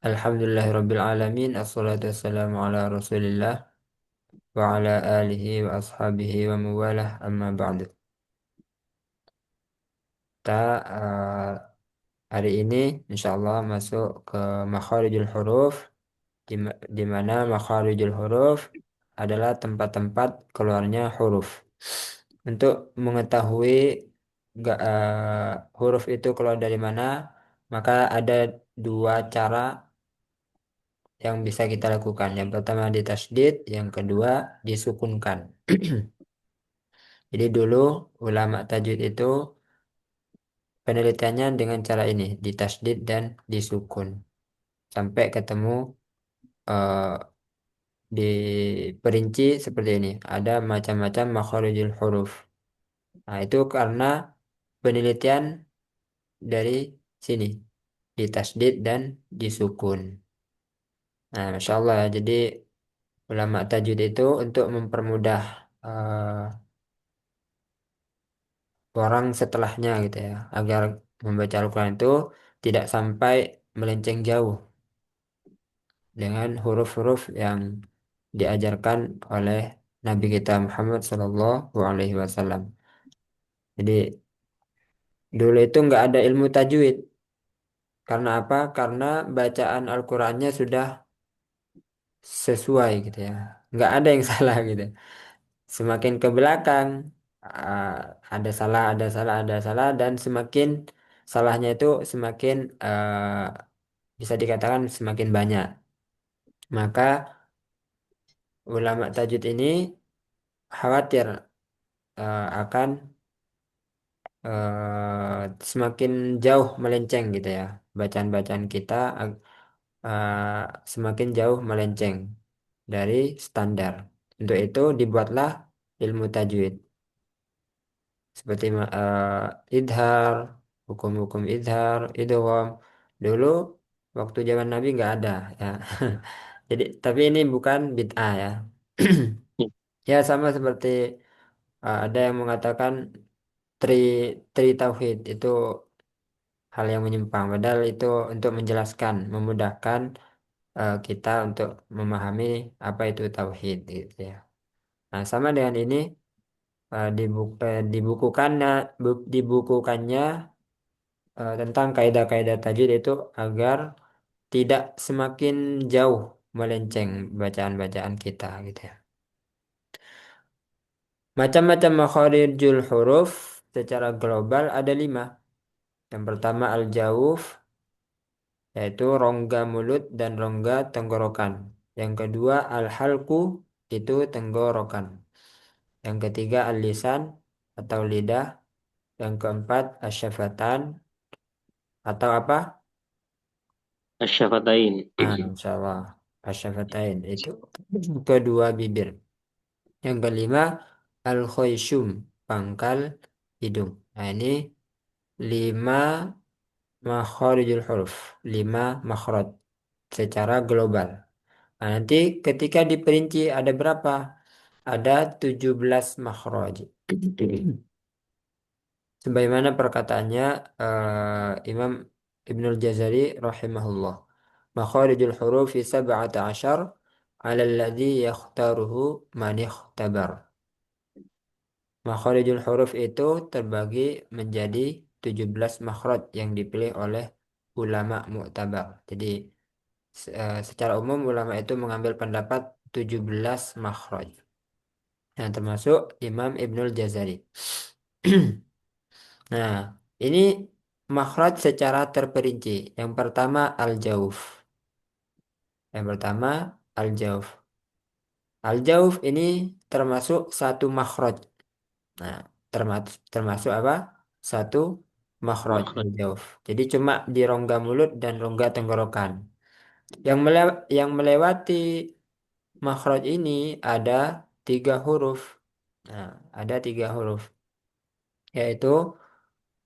Alhamdulillahirabbil alamin. Assalatu wassalamu ala Rasulillah wa ala alihi wa ashabihi wa mawalah amma ba'du. Kita hari ini insyaallah masuk ke makharijul huruf di mana makharijul huruf adalah tempat-tempat keluarnya huruf. Untuk mengetahui huruf itu keluar dari mana, maka ada dua cara yang bisa kita lakukan. Yang pertama ditasydid, yang kedua disukunkan. Jadi dulu ulama tajwid itu penelitiannya dengan cara ini, ditasydid dan disukun. Sampai ketemu eh, diperinci seperti ini. Ada macam-macam makharijul huruf. Nah, itu karena penelitian dari sini, ditasydid dan disukun. Nah, Masya Allah ya. Jadi ulama tajwid itu untuk mempermudah eh, orang setelahnya gitu ya, agar membaca Al-Quran itu tidak sampai melenceng jauh dengan huruf-huruf yang diajarkan oleh Nabi kita Muhammad Shallallahu Alaihi Wasallam. Jadi dulu itu nggak ada ilmu tajwid. Karena apa? Karena bacaan Al-Qurannya sudah sesuai gitu ya. Nggak ada yang salah gitu. Semakin ke belakang uh, ada salah, ada salah, ada salah, dan semakin salahnya itu semakin bisa dikatakan semakin banyak. Maka ulama tajwid ini khawatir akan semakin jauh melenceng gitu ya. Bacaan-bacaan kita semakin jauh melenceng dari standar. Untuk itu dibuatlah ilmu tajwid. Seperti idhar, hukum-hukum idhar, idgham. Dulu waktu zaman Nabi nggak ada ya. Jadi tapi ini bukan bid'ah ya. Ya sama seperti ada yang mengatakan tri tri tauhid itu hal yang menyimpang. Padahal itu untuk menjelaskan, memudahkan kita untuk memahami apa itu tauhid gitu ya. Nah, sama dengan ini dibukukannya tentang kaidah-kaidah tajwid itu agar tidak semakin jauh melenceng bacaan-bacaan kita gitu ya. Macam-macam makharijul huruf secara global ada lima. Yang pertama al-jawf, yaitu rongga mulut dan rongga tenggorokan. Yang kedua al-halku, itu tenggorokan. Yang ketiga al-lisan atau lidah. Yang keempat asyafatan atau apa? Asyafatain. Insya Allah. Asyafatain itu kedua bibir. Yang kelima al-khoyshum, pangkal hidung. Nah ini lima makharijul huruf, lima makhraj secara global. Nah, nanti ketika diperinci ada berapa? Ada 17 makhraj. Sebagaimana perkataannya Imam Ibnul Jazari rahimahullah. Makharijul hurufi sab'ata asyar ala alladhi yakhtaruhu man ikhtabar. Makharijul huruf itu terbagi menjadi 17 makhraj yang dipilih oleh ulama mu'tabar. Jadi secara umum ulama itu mengambil pendapat 17 makhraj. Yang termasuk Imam Ibnul Jazari. Nah, ini makhraj secara terperinci. Yang pertama al-jauf. Yang pertama al-jauf. Al-jauf ini termasuk satu makhraj. Nah, termasuk apa? Satu makhraj Makhraj. al-jauf. Jadi cuma di rongga mulut dan rongga tenggorokan. Yang melewati makhraj ini ada tiga huruf. Nah, ada tiga huruf, yaitu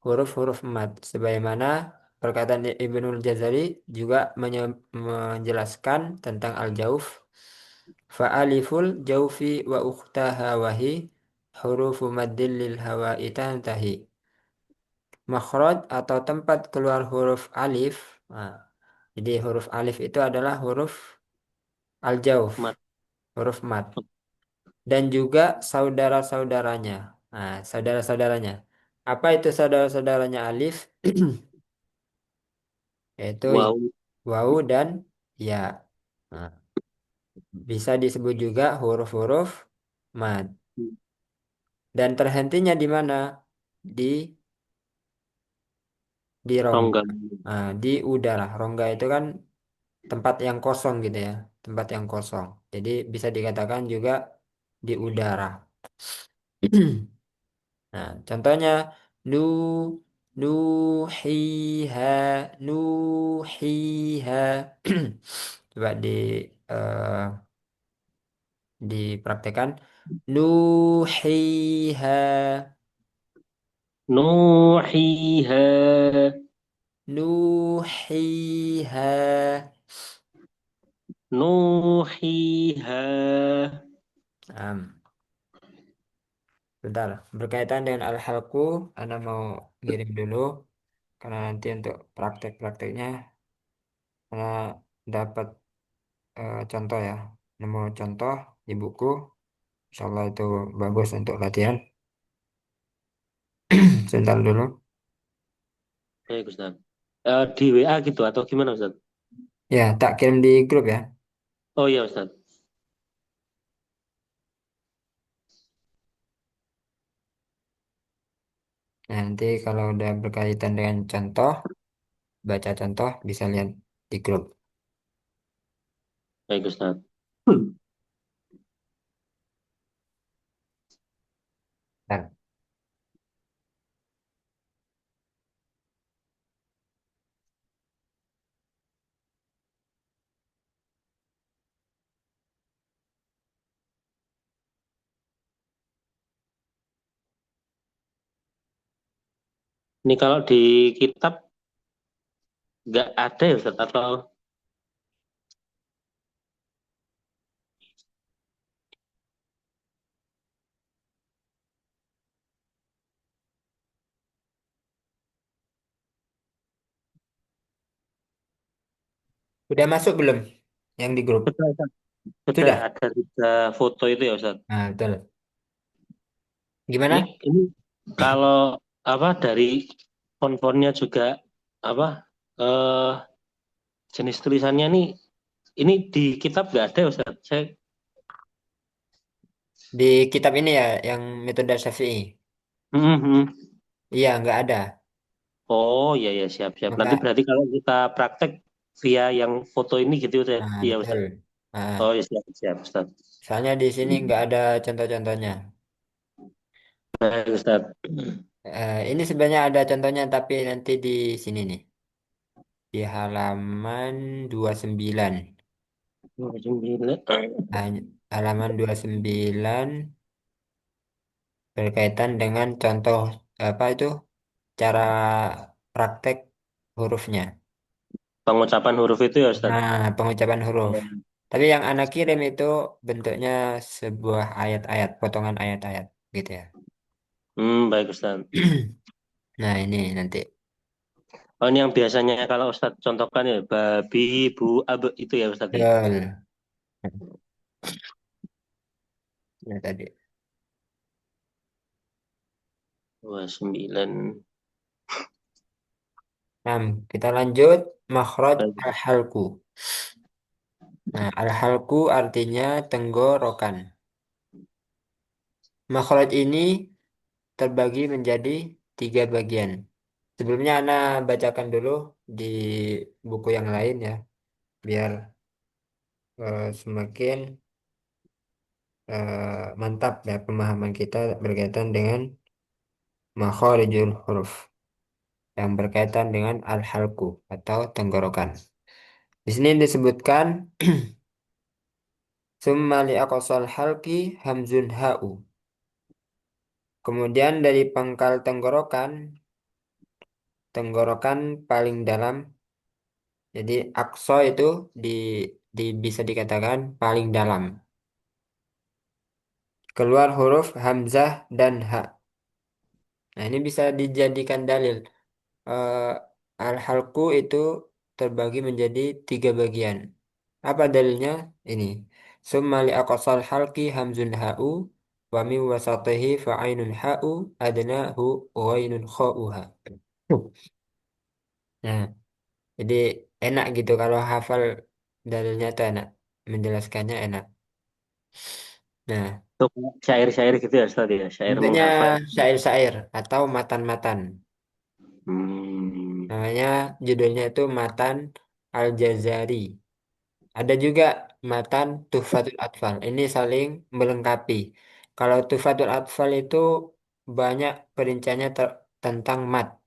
huruf-huruf mat. Sebagaimana perkataan Ibnul Jazari juga menjelaskan tentang al-jauf. Fa'aliful jaufi wa ukhtaha wahi hurufu maddil lil hawa'i tantahi. Makhraj atau tempat keluar huruf alif. Nah, Jadi huruf alif itu adalah huruf al-jauf, Mat. huruf mat. Dan juga saudara-saudaranya. Nah, saudara-saudaranya. Apa itu saudara-saudaranya alif? Yaitu Wow. wawu dan ya. Nah, bisa disebut juga huruf-huruf mad. Dan terhentinya di mana? Di rongga. Rongga. Nah, di udara. Rongga itu kan tempat yang kosong gitu ya. Tempat yang kosong. Jadi bisa dikatakan juga di udara. Nah, contohnya nu nuhiha nuhiha. Coba eh, dipraktekkan. Nuhiha Nuhiha. nuhiha. Nuhiha. Bentar, berkaitan dengan al-halku, Anda mau ngirim dulu karena nanti untuk praktek-prakteknya Anda dapat contoh ya, nemu contoh di buku, insya Allah itu bagus untuk latihan. Sebentar dulu. Baik, Ustaz. Di WA gitu atau gimana, Ustaz? Ya, tak kirim di grup ya. Oh iya, Ustaz. Nah, nanti kalau udah berkaitan dengan contoh, baca contoh bisa lihat di grup. Baik, Ustaz. Nah, Ini kalau di kitab nggak ada ya, Ustaz? Atau udah masuk belum yang di grup? sudah, Ustaz. Sudah Sudah. ada 3 foto itu ya, Ustaz? Nah, betul. Ini, Gimana? ini kalau apa dari font-fontnya juga apa eh jenis tulisannya nih ini di kitab nggak ada ya, Ustaz? Saya Di kitab ini ya, yang metode Syafi'i. Mhm. Iya, nggak ada. Oh iya ya, siap siap. Nanti Maka, berarti kalau kita praktek via yang foto ini gitu Ustaz. nah Iya betul. Ustaz. Oh Nah, ya, siap siap Ustaz. soalnya di sini nggak ada contoh-contohnya. Baik Ustaz. Ini sebenarnya ada contohnya, tapi nanti di sini nih, di halaman 29. 29. Nah, halaman 29 berkaitan dengan contoh apa itu cara praktek hurufnya. Pengucapan huruf itu ya Ustaz. Nah, pengucapan huruf. Oh. Tapi yang anak kirim itu bentuknya sebuah ayat-ayat, potongan ayat-ayat gitu ya. Baik Ustaz. Nah, ini nanti. Oh ini yang biasanya kalau Ustaz contohkan ya babi, bu, abe itu ya Ustaz ya. Betul. Nah, tadi. 29. Nah, kita lanjut makhraj Baik. al-halku. Nah, al-halku artinya tenggorokan. Makhraj ini terbagi menjadi 3 bagian. Sebelumnya Ana bacakan dulu di buku yang lain ya, biar semakin mantap ya pemahaman kita berkaitan dengan makharijul huruf yang berkaitan dengan al-halku atau tenggorokan. Di sini disebutkan summa li aqsal halqi hamzun ha'u. Kemudian dari pangkal tenggorokan, tenggorokan paling dalam. Jadi aqsa itu di, bisa dikatakan paling dalam. Keluar huruf hamzah dan ha. Nah, ini bisa dijadikan dalil. Eh, al-halqu itu terbagi menjadi tiga bagian. Apa dalilnya? Ini. Summa li aqsal halqi hamzun ha'u wa min wasatihi fa'ainun ha'u adnahu ghainun kha'uha. Nah, jadi enak gitu kalau hafal dalilnya tuh enak. Menjelaskannya enak. Nah, Untuk syair-syair gitu ya Ustaz ya, syair bentuknya menghafal. syair-syair atau matan-matan. Hmm. Namanya judulnya itu Matan Al-Jazari. Ada juga matan Tuhfatul Atfal. Ini saling melengkapi. Kalau Tuhfatul Atfal itu banyak perinciannya tentang mat,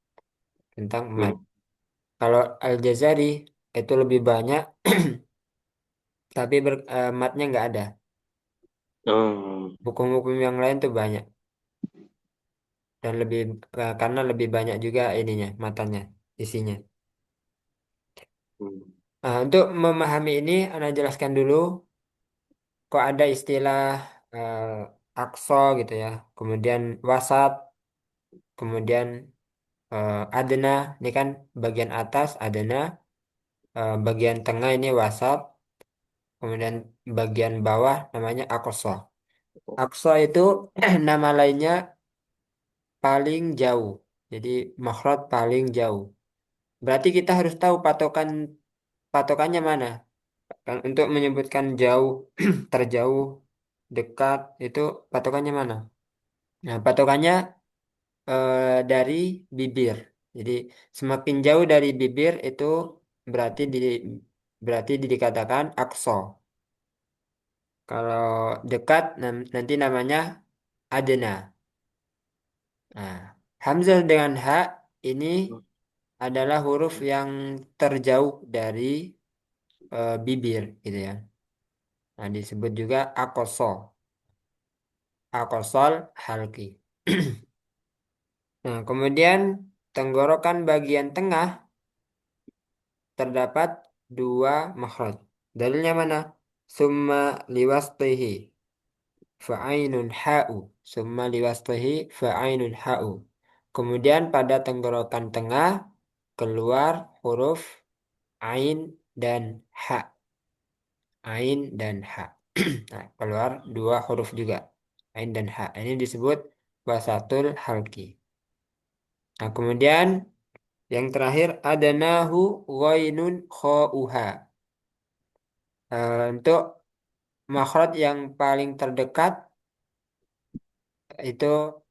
tentang mat. Hmm. Kalau Al-Jazari itu lebih banyak, tapi matnya nggak ada. Hmm. Hukum-hukum yang lain tuh banyak dan lebih karena lebih banyak juga ininya matanya, isinya. Hmm. Nah, untuk memahami ini, Anda jelaskan dulu kok ada istilah eh, aqsa gitu ya, kemudian wasat, kemudian adena, ini kan bagian atas adena, bagian tengah ini wasat, kemudian bagian bawah namanya aqsa. Aqsa itu nama lainnya paling jauh. Jadi makhraj paling jauh. Berarti kita harus tahu patokannya mana. Kan untuk menyebutkan jauh, terjauh, dekat itu patokannya mana? Nah, patokannya dari bibir. Jadi semakin jauh dari bibir itu berarti dikatakan aqsa. Kalau dekat nanti namanya adena. Nah, hamzah dengan ha ini adalah huruf yang terjauh dari bibir gitu ya. Nah, disebut juga aqsa, aqsal halqi. Nah, kemudian tenggorokan bagian tengah terdapat dua makhraj. Dalilnya mana? Summa liwastihi fa'ainun ha'u. Summa liwastihi fa'ainun ha'u. Kemudian pada tenggorokan tengah keluar huruf ain dan ha. Ain dan ha. Nah, keluar dua huruf juga. Ain dan ha. Ini disebut wasatul halki. Nah, kemudian yang terakhir adanahu ghainun kha'uha. Untuk makhraj yang paling terdekat itu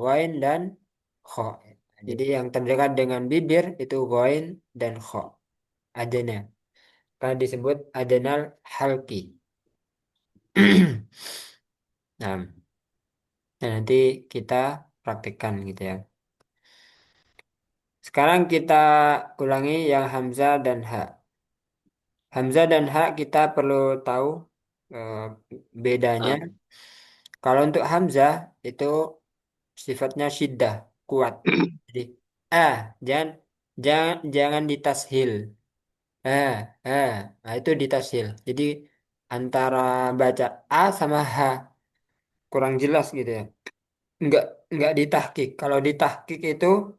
ghain dan kha. Jadi yang terdekat dengan bibir itu ghain dan kha. Adana. Karena disebut adenal halki. Nah, nanti kita praktikkan gitu ya. Sekarang kita ulangi yang hamzah dan ha. Hamzah dan ha kita perlu tahu eh, bedanya. Ah. Kalau untuk hamzah itu sifatnya syiddah, kuat. Jadi jangan jangan ditashil. Ah, nah itu ditashil. Jadi antara baca a sama ha kurang jelas gitu ya. Enggak enggak ditahkik. Kalau ditahkik itu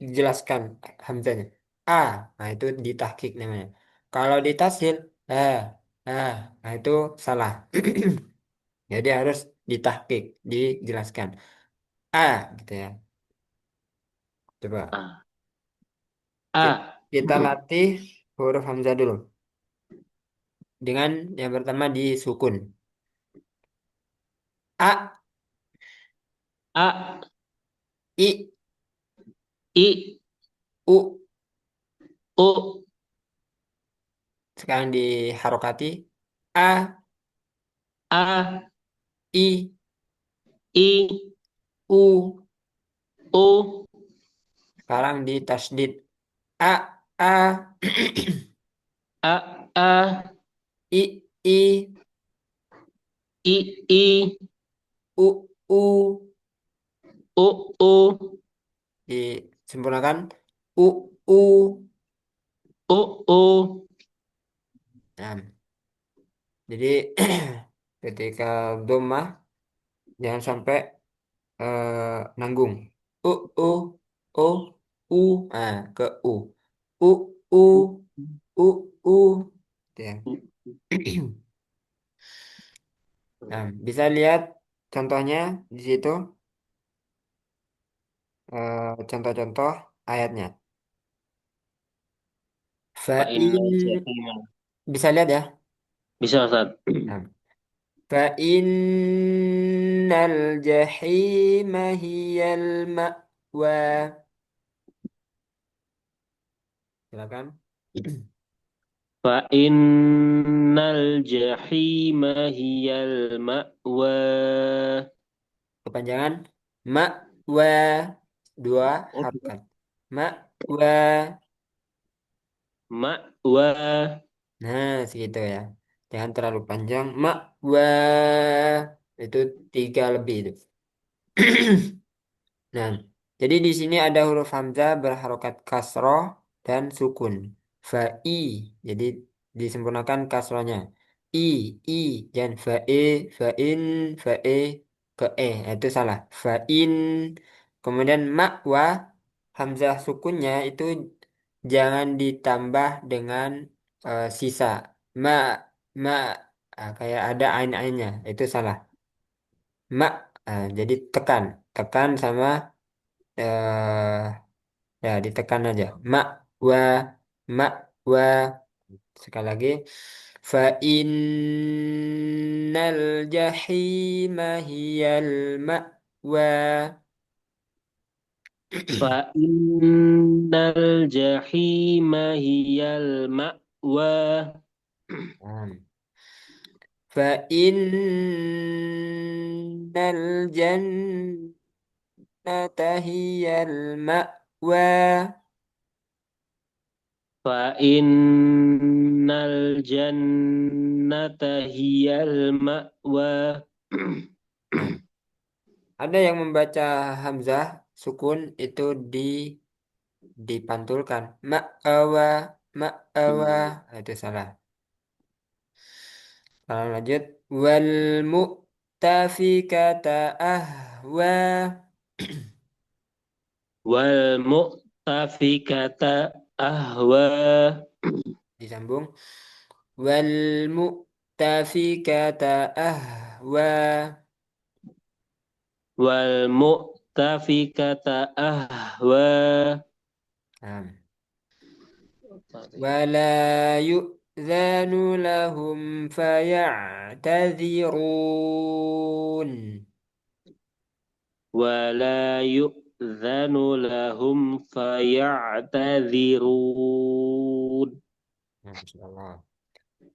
dijelaskan hamzanya. A, nah itu ditahkik namanya. Kalau ditashil ah, nah itu salah. Jadi harus ditahkik, dijelaskan. A gitu ya. Coba Ah. Ki- Ah. kita latih huruf hamzah dulu. Dengan yang pertama di sukun. A, A. I, I. U. U. Sekarang di harokati. A, A. I, I. U. U. Sekarang di tasdid. A, A, A. A. I, I, I. I. U, U. U. U. Disempurnakan. U, U. U. U. Nah, jadi ketika domah jangan sampai nanggung. U, U, U, U. Nah, ke U. U. u, u, u. Gitu ya. Nah, bisa lihat contohnya di situ, contoh-contoh ayatnya. Fa'inna Fa'in, jahima. bisa lihat ya. Bisa Ustaz. Nah, Fa'innal jahima hiyal ma'wa. Silakan. Fa'innal jahima hiyal ma'wa. Kepanjangan ma'wa, dua Oh, harokat. Ma'wa. ma'wa. Nah, segitu ya. Jangan terlalu panjang. Ma'wa. Itu tiga lebih itu. Nah, jadi di sini ada huruf hamzah berharokat kasroh dan sukun. Fa'i, jadi disempurnakan kasrohnya. I, i, dan fa'e, fa'in, fa'e, ke e. Nah, itu salah. Fa'in. Kemudian ma'wa, hamzah sukunnya itu jangan ditambah dengan sisa. Ma, ma, kayak ada ain-ainnya. Itu salah. Ma, jadi tekan. Tekan sama ya ditekan aja mak wa mak wa sekali lagi fa innal jahima hiyal ma'wa. Fa'innal jahima hiyal ma'wa. Hmm. Fa innal jannata hiyal ma'wa. Fa'innal jannata hiyal ma'wa. Nah, ada yang membaca hamzah sukun itu dipantulkan ma'awa ma'awa. Nah, itu salah. Kalau lanjut wal mu'tafikata ahwa. Wal mu'tafikata ahwa. Disambung wal mu'tafikata ahwa. Wal mu'tafikata ahwa. Nah, wala yu'zanu lahum faya'tadzirun. Wala yu'zanu lahum faya'tadzirun. Masya Allah.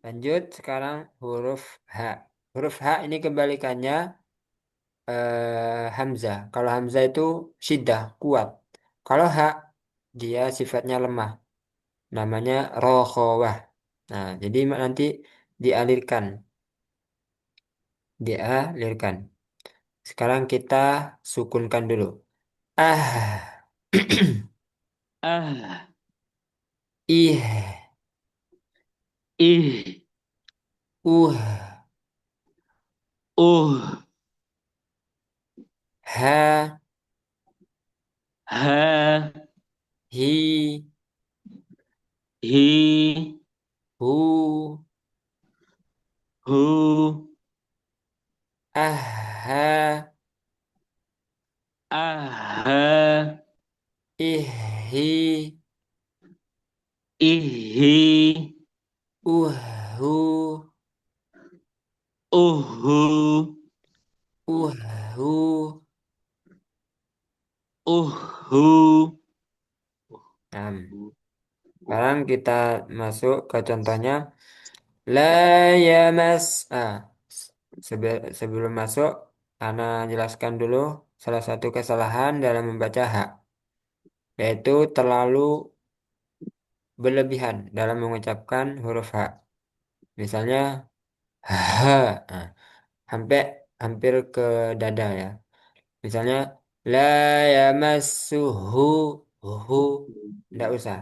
Lanjut sekarang huruf H. Huruf H ini kebalikannya Hamzah. Kalau Hamzah itu syiddah, kuat. Kalau H, dia sifatnya lemah. Namanya rokhawah. Nah, jadi nanti dialirkan. Dialirkan. Sekarang kita sukunkan dulu. Ah. Ah, Ih. ih, Uh. uh, Ha. ha, Hi. hi, Hu. hu, Ah. Ha. ah, ha, Ih. Hi. ihi, Hu. uhu, Hu. uhu. Nah, sekarang kita masuk ke contohnya. La yamas. Sebelum masuk, Ana jelaskan dulu salah satu kesalahan dalam membaca hak, yaitu terlalu berlebihan dalam mengucapkan huruf hak. Misalnya ha, nah, hampir hampir ke dada ya. Misalnya la yamassuhu, hu, tidak usah.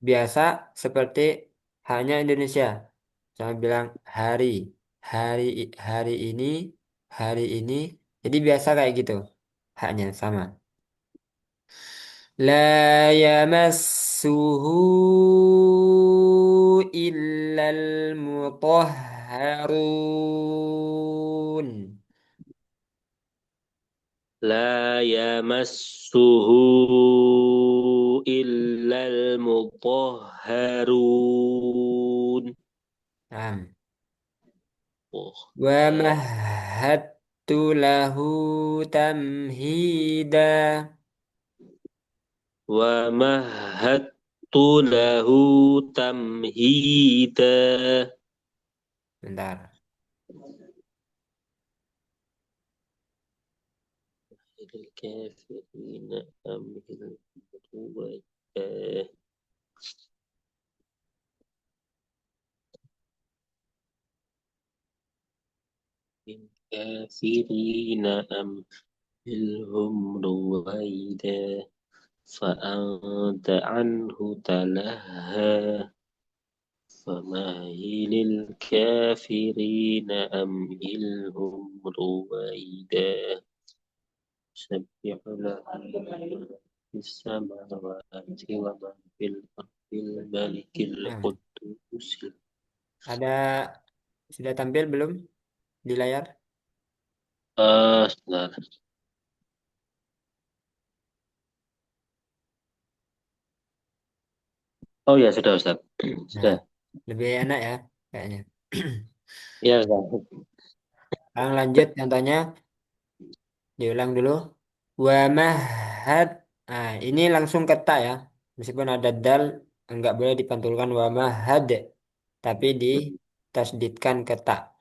Biasa seperti hanya Indonesia. Saya bilang hari, hari ini, hari ini. Jadi biasa kayak gitu. Haknya sama. لا يمسه إلا المطهرون. لا يمسه إلا المطهرون. نعم. مطهر. ومهدت له تمهيدا. ومهدت له تمهيدا. Bentar. الكافرين أمهل رويدا. الكافرين أمهلهم رويدا. فأنت عنه تلهى. فمهل الكافرين أمهلهم رويدا. سبح له في السماوات ومن في الأرض الملك Nah, القدوس. ada sudah tampil belum di layar? Sebentar. Oh ya sudah Ustaz. Nah, Sudah. lebih enak ya kayaknya. Ya Ustaz. Sekarang lanjut contohnya, diulang dulu. Wa mahad. Nah, ini langsung kata ya. Meskipun ada dal, enggak boleh dipantulkan wa mahad, tapi ditasdidkan kata.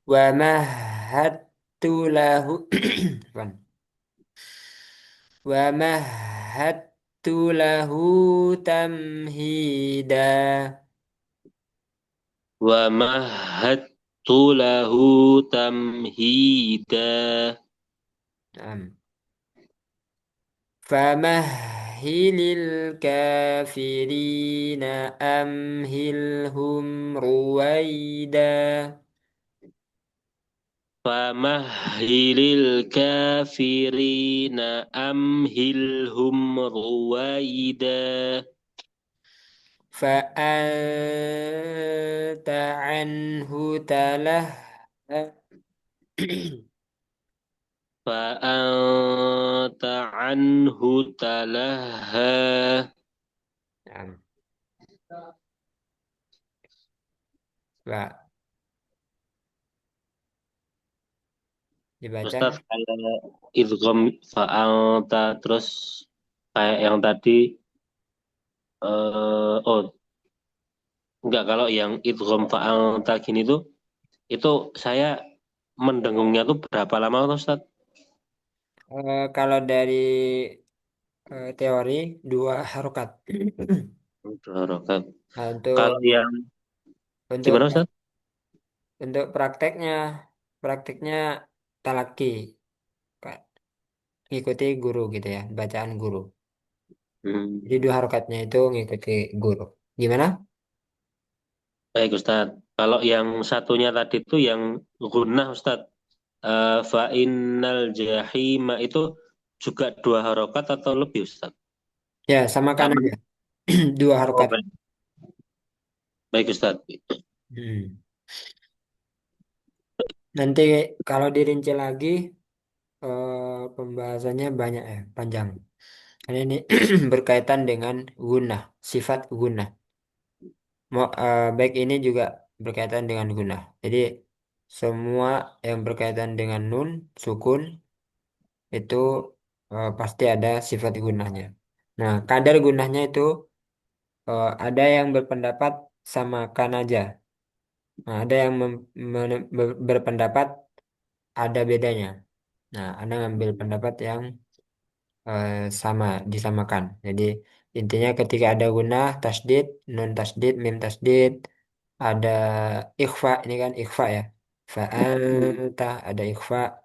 Wa mahad lahu. Afwan. Wa mahad lahu tamhida. Wa mahattu lahu tamhida. Naam. Famahhilil kafirina amhilhum ruwaida. Famahhilil kafirina amhilhum ruwaida. Fa'anta anhu talah. Fa'anta anhu talaha. Naam. Pak, dibaca. Ustaz kayak idgham fa'alta terus kayak yang tadi oh enggak, kalau yang idgham fa'alta gini tuh itu saya mendengungnya tuh berapa lama tuh Ustaz? Kalau dari teori dua harokat. Dua rakaat. Nah, Kalau yang untuk gimana Ustaz? untuk prakteknya talaki, Kak. Ngikuti guru gitu ya, bacaan guru. Jadi Hmm, dua harokatnya itu ngikuti guru. Gimana? baik Ustaz. Kalau yang satunya tadi tuh yang gunnah Ustaz. Fa innal jahima itu juga dua harokat atau lebih Ustaz? Ya, samakan Sama. aja. Dua Oh, harokat. baik. Baik Ustaz. Hmm. Nanti kalau dirinci lagi, pembahasannya banyak ya, panjang. Karena ini berkaitan dengan guna, sifat guna. Baik ini juga berkaitan dengan guna. Jadi semua yang berkaitan dengan nun, sukun, itu pasti ada sifat gunanya. Nah, kadar gunanya itu ada yang berpendapat samakan aja. Nah, ada yang berpendapat ada bedanya. Nah, ada ngambil pendapat yang sama, disamakan. Jadi intinya ketika ada guna, tasdid, nun tasdid, mim tasdid, ada ikhfa, ini kan ikhfa ya. Fa'alta, ada ikhfa,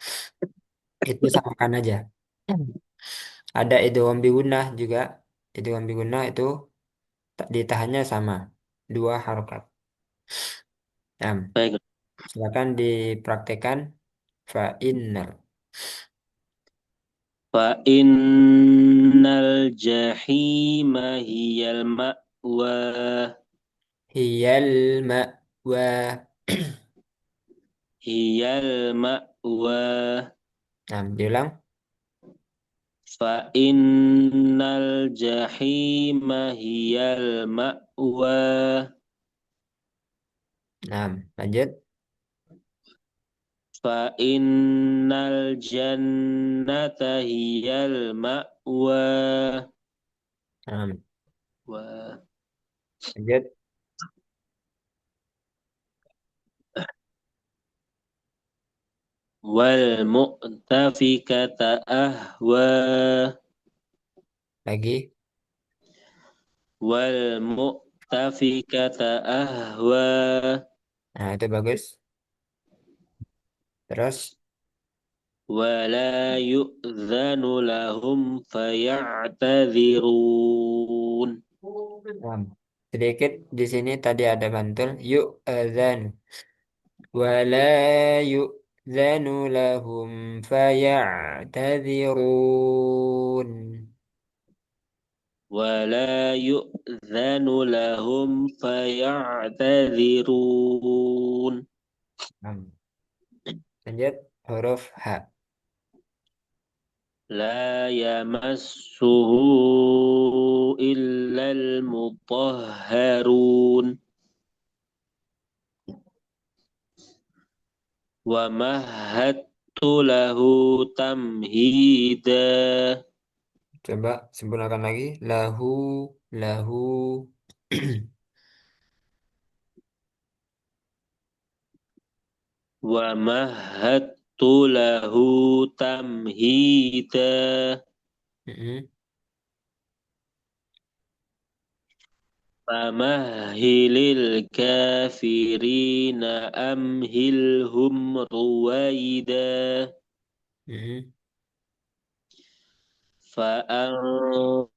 itu samakan aja. Ada idgham bigunnah juga. Idgham bigunnah itu ditahannya sama. Dua harokat. Nah, Baik. silakan dipraktekkan fa innal. Fa innal jahima hiyal ma'wa. Hiyal ma'wa. Hiyal ma'wa. Nah, diulang. Fa innal jahima hiyal ma'wa. Nah, lanjut. Fa innal jannata hiyal ma'wa. Nah, Wa- lanjut. Wal mu'tafikata ahwa. Lagi. Wal mu'tafikata ahwa. Nah, itu bagus. Terus. ولا يؤذن لهم فيعتذرون. Nah, sedikit di sini tadi ada mantul. Yuk azan. Wala yu'zanu lahum faya'tadzirun. ولا يؤذن لهم فيعتذرون. Nah, lanjut huruf H. لا يمسه إلا المطهرون. ومهدت له تمهيدا. Coba sempurnakan lagi. Lahu, lahu. ومهدت له تمهيدا. Mm-mm. فمهل الكافرين أمهلهم رويدا. Mm-mm. فأنظر.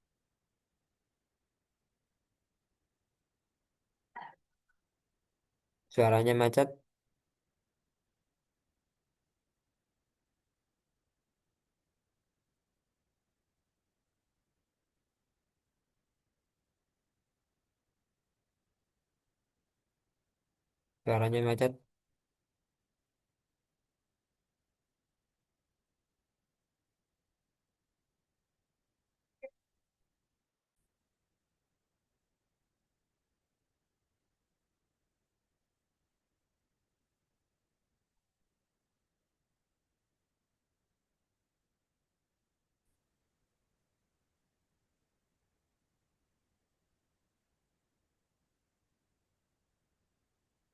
Suaranya macet. Suaranya macet.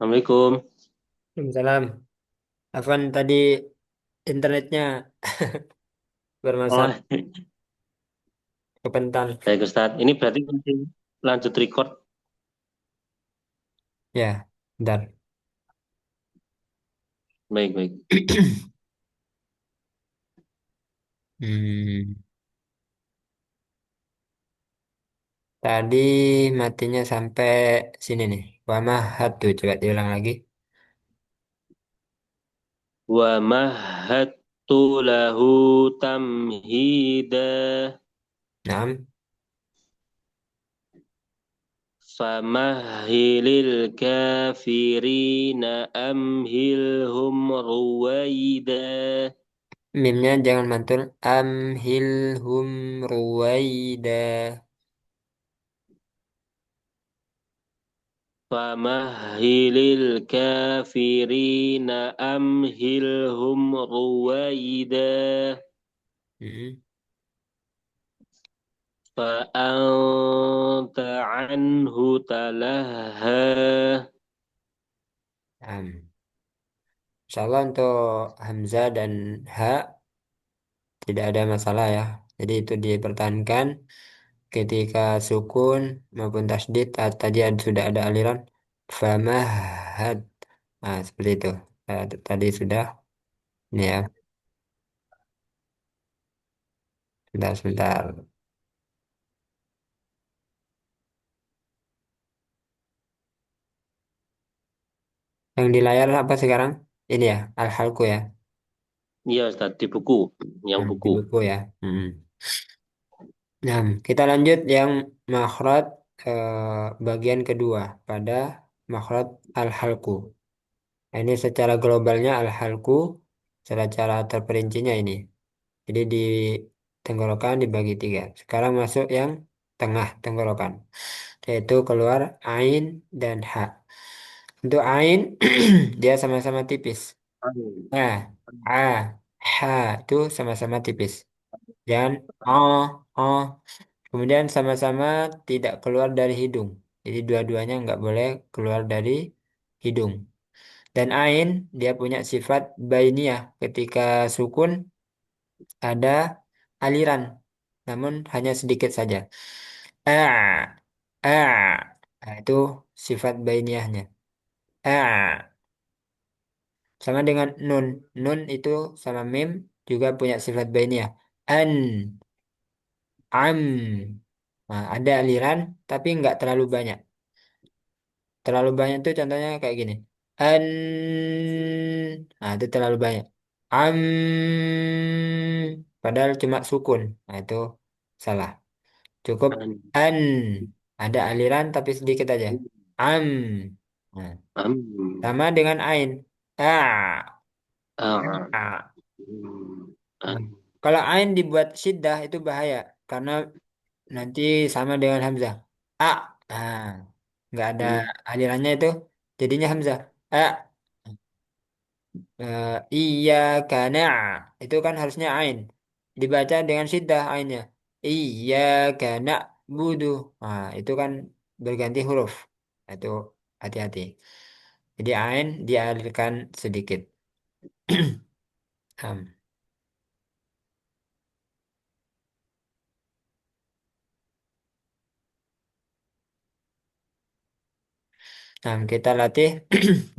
Assalamualaikum. Salam. Afwan tadi internetnya bermasalah. Oh, Kepental. baik Ustadz. Ini berarti masih lanjut record. Ya, bentar. Baik, baik. Hmm. Tadi matinya sampai sini nih. Wamahatu. Coba diulang lagi. Wa mahattu lahu tamhida. Naam. Famahilil kafirina amhilhum ruwaida. Mimnya jangan mantul. Amhilhum ruwaida. Famahilil kafirina amhilhum ruwaida. Mm-mm. Fa'anta anhu talaha. Naam. Insya Allah untuk Hamzah dan Ha tidak ada masalah ya. Jadi itu dipertahankan ketika sukun maupun tasdid tadi sudah ada aliran famahad. Nah, seperti itu. Tadi sudah. Ini ya. Sebentar, sebentar. Yang di layar apa sekarang? Ini ya, al-halku ya. Iya Ustaz, di buku, yang Di buku. buku ya. Mm. Nah, kita lanjut yang makhraj bagian kedua pada makhraj al-halku. Nah, ini secara globalnya al-halku, secara cara terperincinya ini. Jadi di tenggorokan dibagi tiga. Sekarang masuk yang tengah tenggorokan, yaitu keluar ain dan ha. Untuk ain, dia sama-sama tipis. A, A, ha itu sama-sama tipis. Dan o, o. Kemudian sama-sama tidak keluar dari hidung. Jadi dua-duanya nggak boleh keluar dari hidung. Dan ain dia punya sifat bainiyah. Ketika sukun ada aliran, namun hanya sedikit saja. A, A. Nah, itu sifat bainiyahnya. A. Sama dengan nun. Nun itu sama mim juga punya sifat bainiyah. An, am. Nah, ada aliran tapi nggak terlalu banyak. Terlalu banyak itu contohnya kayak gini. An, nah itu terlalu banyak. Am, padahal cuma sukun. Nah itu salah. Cukup An, an, ada aliran tapi sedikit aja. Am, nah, am, sama dengan ain. A, a, A. Nah, an, kalau ain dibuat syiddah itu bahaya karena nanti sama dengan hamzah. A, nah, nggak ada alirannya itu jadinya hamzah. A. Iya karena itu kan harusnya ain dibaca dengan syiddah ainnya. Iya karena budu. Nah, itu kan berganti huruf. Itu hati-hati. Jadi ain dialirkan sedikit. Ham. Nah, kita latih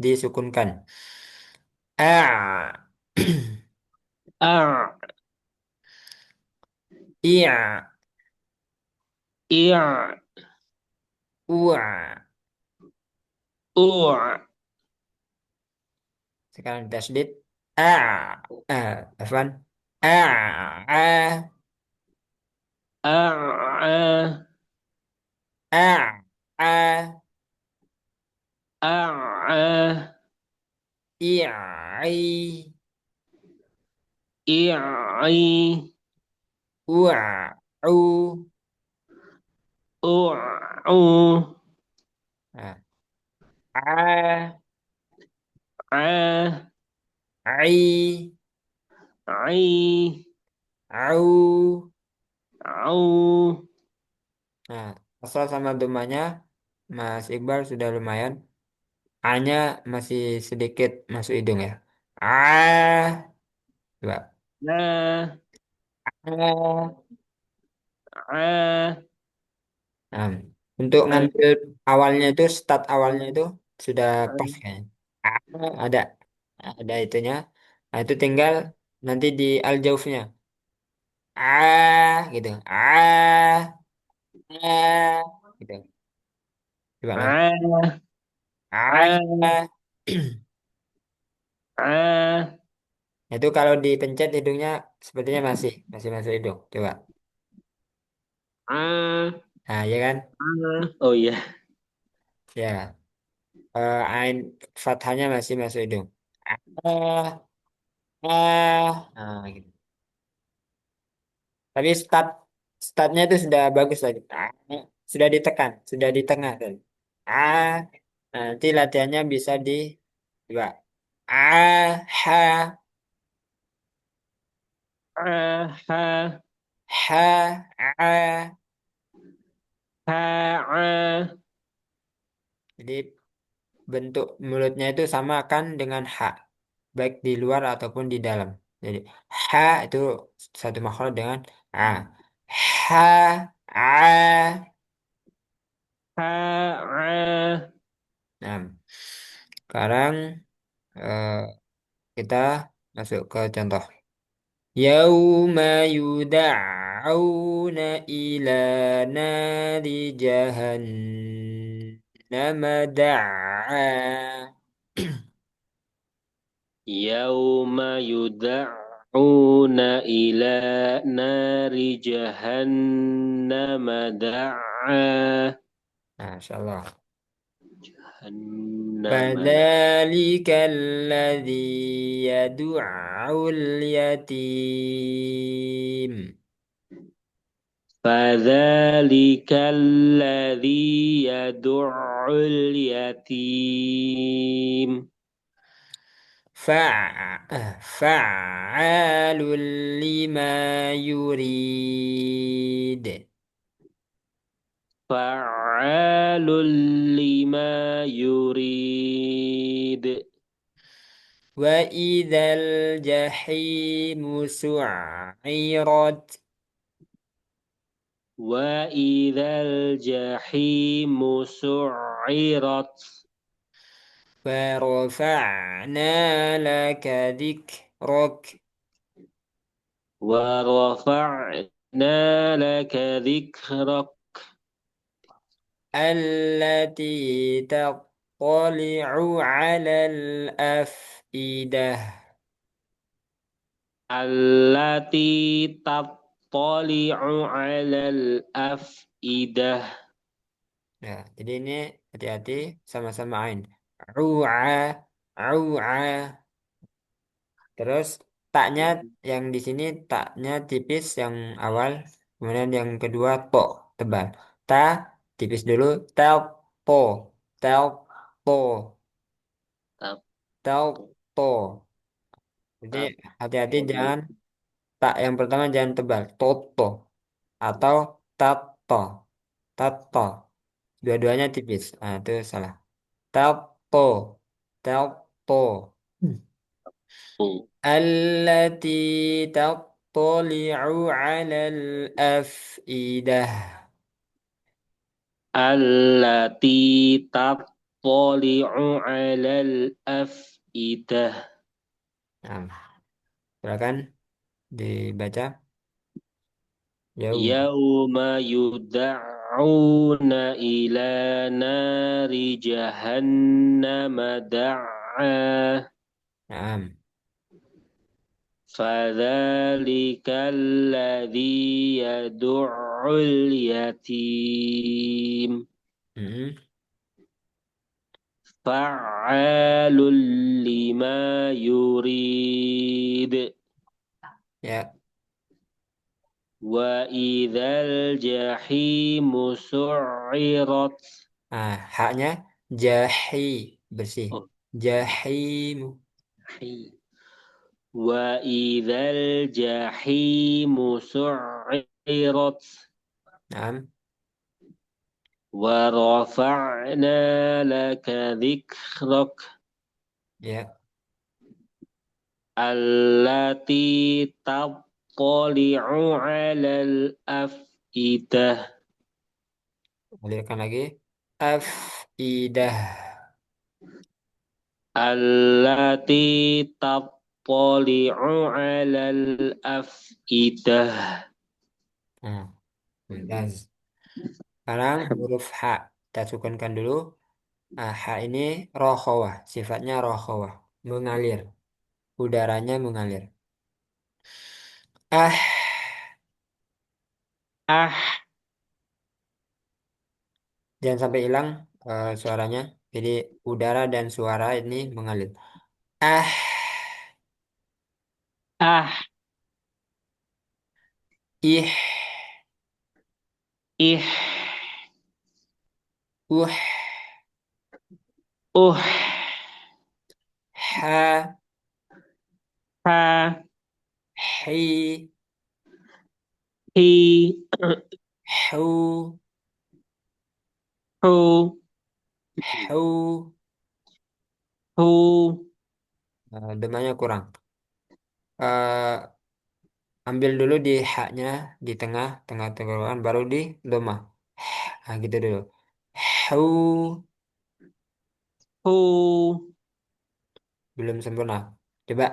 disukunkan. A. a, Iya. iya, Ua. u, Sekarang tasdid. A. A. Afwan. A. A. a, a, A. A. a, a, Iya. I. iya, i, Ua. U. u, u, Nah. A. a, Ai. i, Au. au, Nah, asal sama domanya Mas Iqbal sudah lumayan. A-nya masih sedikit masuk hidung ya. Ah, coba. na, Ah. a, Nah, untuk a, ngambil awalnya itu, start awalnya itu sudah pas kayaknya. Ah, ada itunya. Nah, itu tinggal nanti di aljaufnya. Gitu. Ah, gitu. Coba Mas. a, Ah. a, a, Itu kalau dipencet hidungnya sepertinya masih masuk hidung. Coba. a, Nah, ya kan? oh iya, Ya. Ain fathahnya masih masuk hidung. Ah, nah, gitu. Tapi startnya itu sudah bagus tadi. Sudah ditekan, sudah di tengah tadi. Ah, nanti latihannya bisa di dua. Ha, a, ha, ha, ah. ha, a, Jadi bentuk mulutnya itu sama kan dengan ha, baik di luar ataupun di dalam. Jadi ha itu satu makhluk dengan a. Ha, a. ha, a, Nah, sekarang eh, kita masuk ke contoh. Yauma yuda'auna ila nari jahannama da'a. yauma yuda. إلى نار جهنم دعا Nah, Masya Allah. جهنم فذلك الذي يدع اليتيم. فذلك الذي يدع اليتيم فعال لما يريد. فعال لما يريد وإذا الجحيم سعرت. وإذا الجحيم سعرت ورفعنا لك ذكرك. ورفعنا لك ذكرك التي تطلع على الأفئدة. التي تطلع على الأفئدة Ya, jadi ini hati-hati sama-sama ain. Ru'a, ru'a. Terus taknya yang di sini taknya tipis yang awal, kemudian yang kedua to tebal. Ta tipis dulu, tel to, tel to, tel to. Jadi hati-hati jangan tak yang pertama jangan tebal, toto atau tato, tato. Dua-duanya tipis. Ah, itu salah. Tato, tato. التي تطلع على الأفئدة. التي تطلع على الأفئدة Nah, silakan dibaca. Yaum. يوم يدعون إلى نار جهنم دعا Naam. فذلك الذي يدع اليتيم Mm-mm. فعال لما يريد Ya. وإذا الجحيم سعرت Ah, haknya jahi bersih. oh, Jahim. جحيم. وإذا الجحيم سعرت Naam. ورفعنا لك ذكرك Ya. التي تطلع على الأفئدة Alirkan lagi. Afidah. التي تطلع على الأفئدة Nah, mumtaz. Sekarang huruf H. Kita sukunkan dulu. Ah, H ini rokhawah. Sifatnya rokhawah. Mengalir. Udaranya mengalir. Ah, ah jangan sampai hilang suaranya. Jadi udara dan suara ini mengalir. Ah, ah ih, ih uh, uh ha, ha hi, hi hu, hu hu. hu Demanya kurang. Eh, ambil dulu di haknya di tengah, tengah tenggorokan, baru di doma. Nah, gitu dulu. Hu, hu belum sempurna. Coba,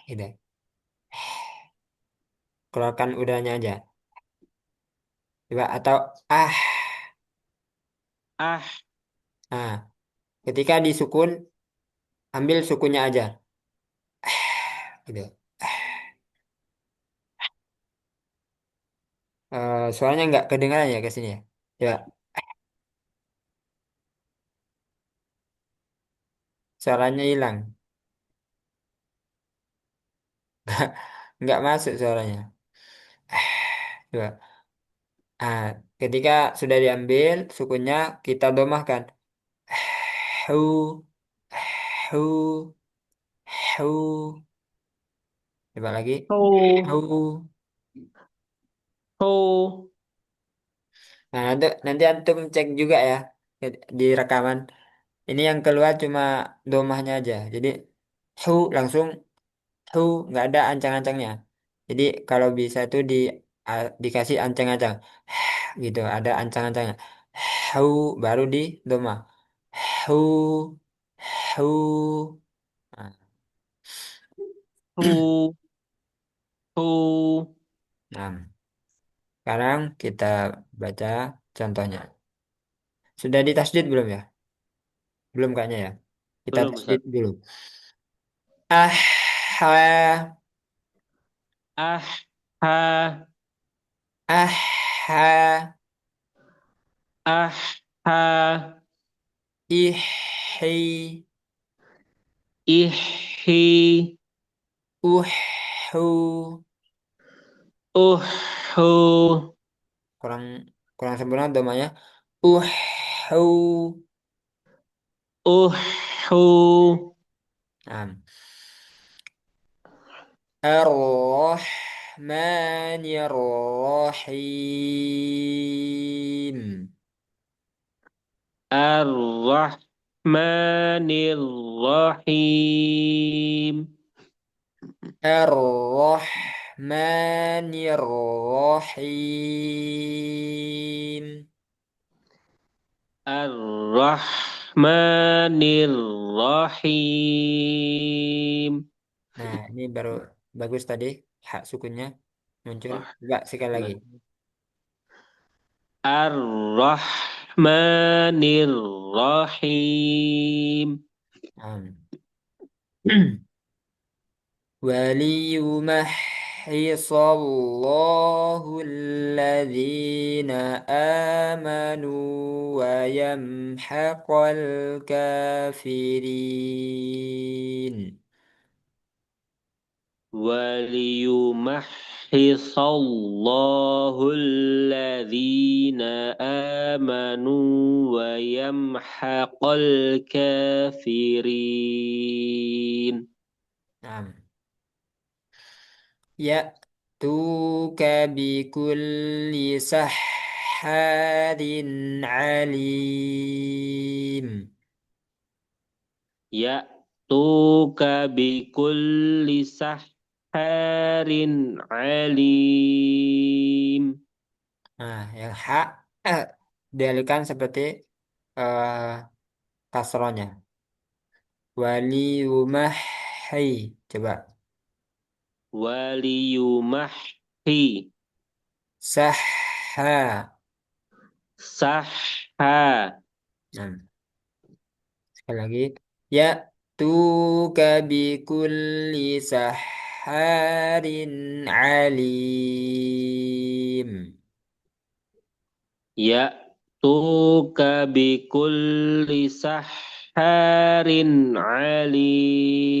gitu. Keluarkan udaranya aja. Coba atau ah. ah Nah, ketika disukun Ambil sukunya aja. Gitu. Suaranya nggak kedengaran ya ke sini ya. Ya, suaranya hilang. Nggak masuk suaranya. Coba. Ah, ketika sudah diambil sukunya kita domahkan. Hu, hu, hu. Coba lagi. Hu. Ho, ho, Nah, nanti antum cek juga ya di rekaman. Ini yang keluar cuma domahnya aja. Jadi hu langsung hu nggak ada ancang-ancangnya. Jadi kalau bisa itu dikasih ancang-ancang gitu. Ada ancang-ancangnya. Hu baru di doma. Hu hu. Nah, ho, ho. nah, sekarang kita baca contohnya. Sudah ditasdid belum ya? Belum kayaknya ya. Kita Belum tasdid Ustaz. dulu. Ah, ha, Ah, ha, ah, ha, ah, ha, ih, hi, ihi, hu. hu, Kurang kurang sempurna domanya. Hu. hu. Nah, Ar-Rahmanir Rahim. Ar-Rahmanir Rahim. Ar-Rahmanir Rahim. Ar-Rahmanir Rahim. Nah, ini baru bagus tadi hak sukunnya muncul. Coba sekali lagi. Ar-Rahmanir Rahim. Nah. وليمحص الله الذين آمنوا ويمحق الكافرين. وليمحص الله الذين آمنوا ويمحق الكافرين. نعم. يأتوك بكل سحار عليم. يأتوك بكل سحار عليم. Nah, yang hak dialihkan seperti eh, kasrohnya. Waliyumahi. Coba. وليمحي Sahha. sahha. Nah, sekali lagi. Ya tu bikulli saharin alim. يأتوك بكل سحار عليم.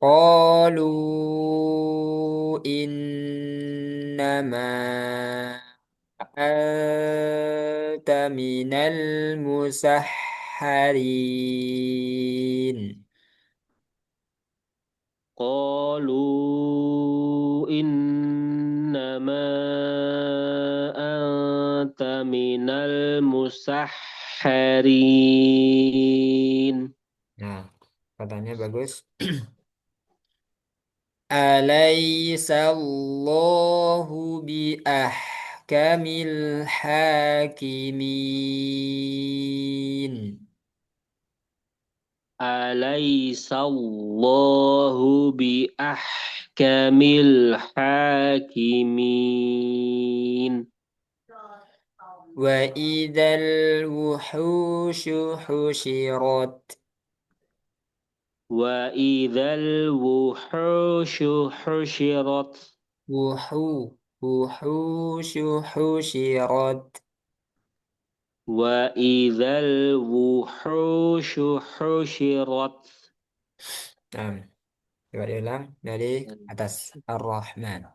Qalu innama anta minal musahharin. قالوا إنما أنت من المسحرين. Nah, katanya bagus. Alaisallahu bi ahkamil hakimin. أليس الله بأحكم الحاكمين. Wa idzal wuhushu husyirat. وإذا الوحوش حشرت وحو وحوش حشرت. وإذا الوحوش حشرت Nah, coba diulang dari atas. Ar-Rahman.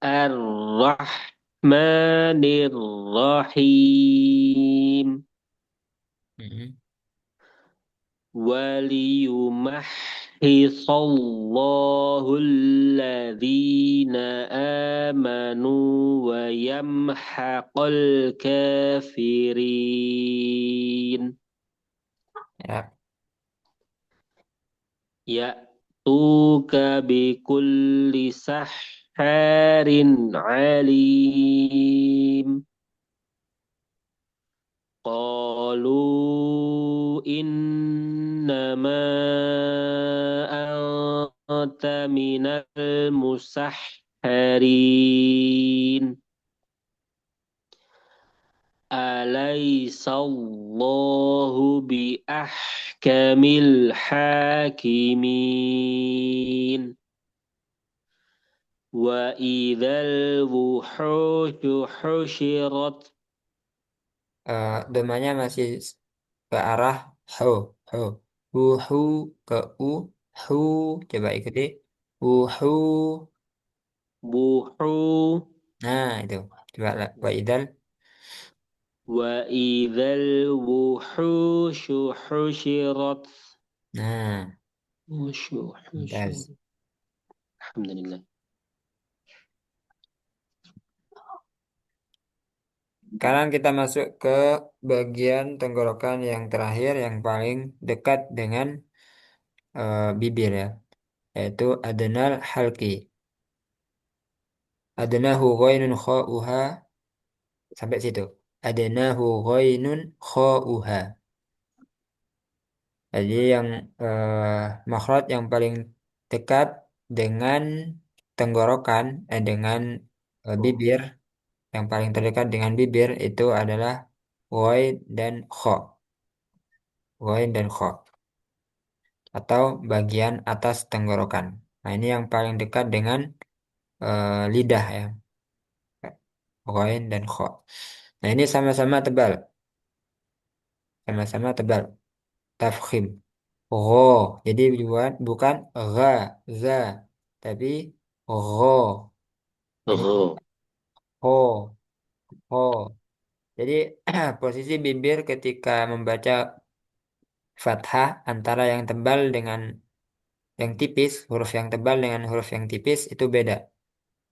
الرحمن الرحيم Mm-mm. وليمحص الله الذين آمنوا ويمحق الكافرين Ya. يأتوك بكل سحار عليم قالوا إنما أنت من المسحرين أليس الله بأحكم الحاكمين وإذا الوحوش حشرت Domanya masih ke arah hu, hu. Hu ke u, hu. Coba ikuti. Hu. بوحوا Nah, itu. Coba wa idal. وإذا الوحوش حشرت Nah, وشوش mantap. الحمد لله. Sekarang kita masuk ke bagian tenggorokan yang terakhir yang paling dekat dengan bibir ya, yaitu adnal halki. Adnahu ghainun kha'uha sampai situ. Adnahu ghainun kha'uha. Jadi yang makhraj yang paling dekat dengan tenggorokan dengan bibir yang paling terdekat dengan bibir itu adalah ghain dan kha. Ghain dan kha atau bagian atas tenggorokan. Nah, ini yang paling dekat dengan lidah ya, ghain dan kha. Nah, ini sama-sama tebal, sama-sama tebal. Tafkhim. Gho. Jadi bukan gha, za, tapi gho. Jadi Oh, ho, ho. Jadi posisi bibir ketika membaca fathah antara yang tebal dengan yang tipis, huruf yang tebal dengan huruf yang tipis itu beda.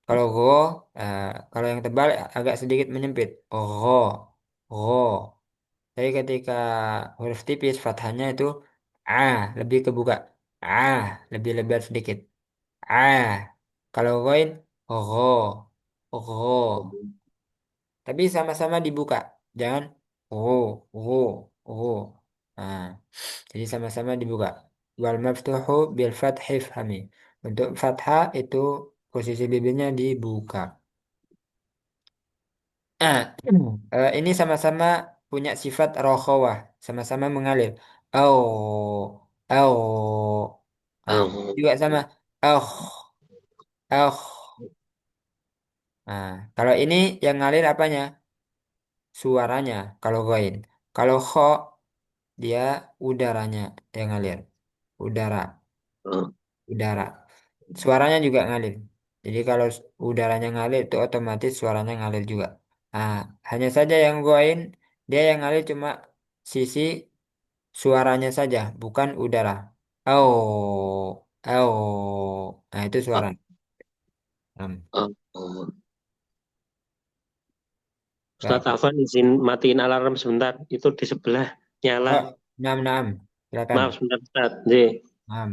Kalau go, kalau yang tebal agak sedikit menyempit. Go, go. Jadi ketika huruf tipis fathahnya itu lebih kebuka. Lebih lebar sedikit. Ah. Kalau goin, go, go. Tapi sama-sama dibuka. Jangan go, go. Nah, jadi sama-sama dibuka. Wal maftuhu bil fathi fahmi. Untuk fathah itu posisi bibirnya dibuka. Nah, ini sama-sama punya sifat rokhawah, sama-sama mengalir. Oh, oh. Nah, oh, juga sama. Oh, oh. Nah, kalau ini yang ngalir apanya? Suaranya. Kalau goin. Kalau kho, dia udaranya yang ngalir. Udara, oh, udara. Suaranya juga ngalir. Jadi kalau udaranya ngalir itu otomatis suaranya ngalir juga. Nah, hanya saja yang goin dia yang ngalir cuma sisi suaranya saja, bukan udara. Oh, oh. Nah, itu suara. oh, oh. Nah, Ustadz Afan izin matiin alarm sebentar. Itu di sebelah nyala. oh, enam, enam. Silakan. Maaf sebentar Ustadz. J. Enam.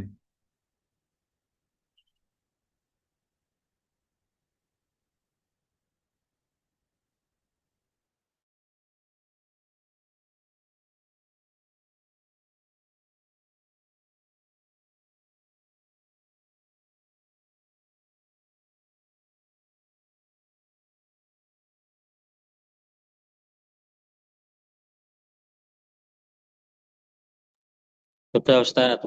Betul, Ustaz.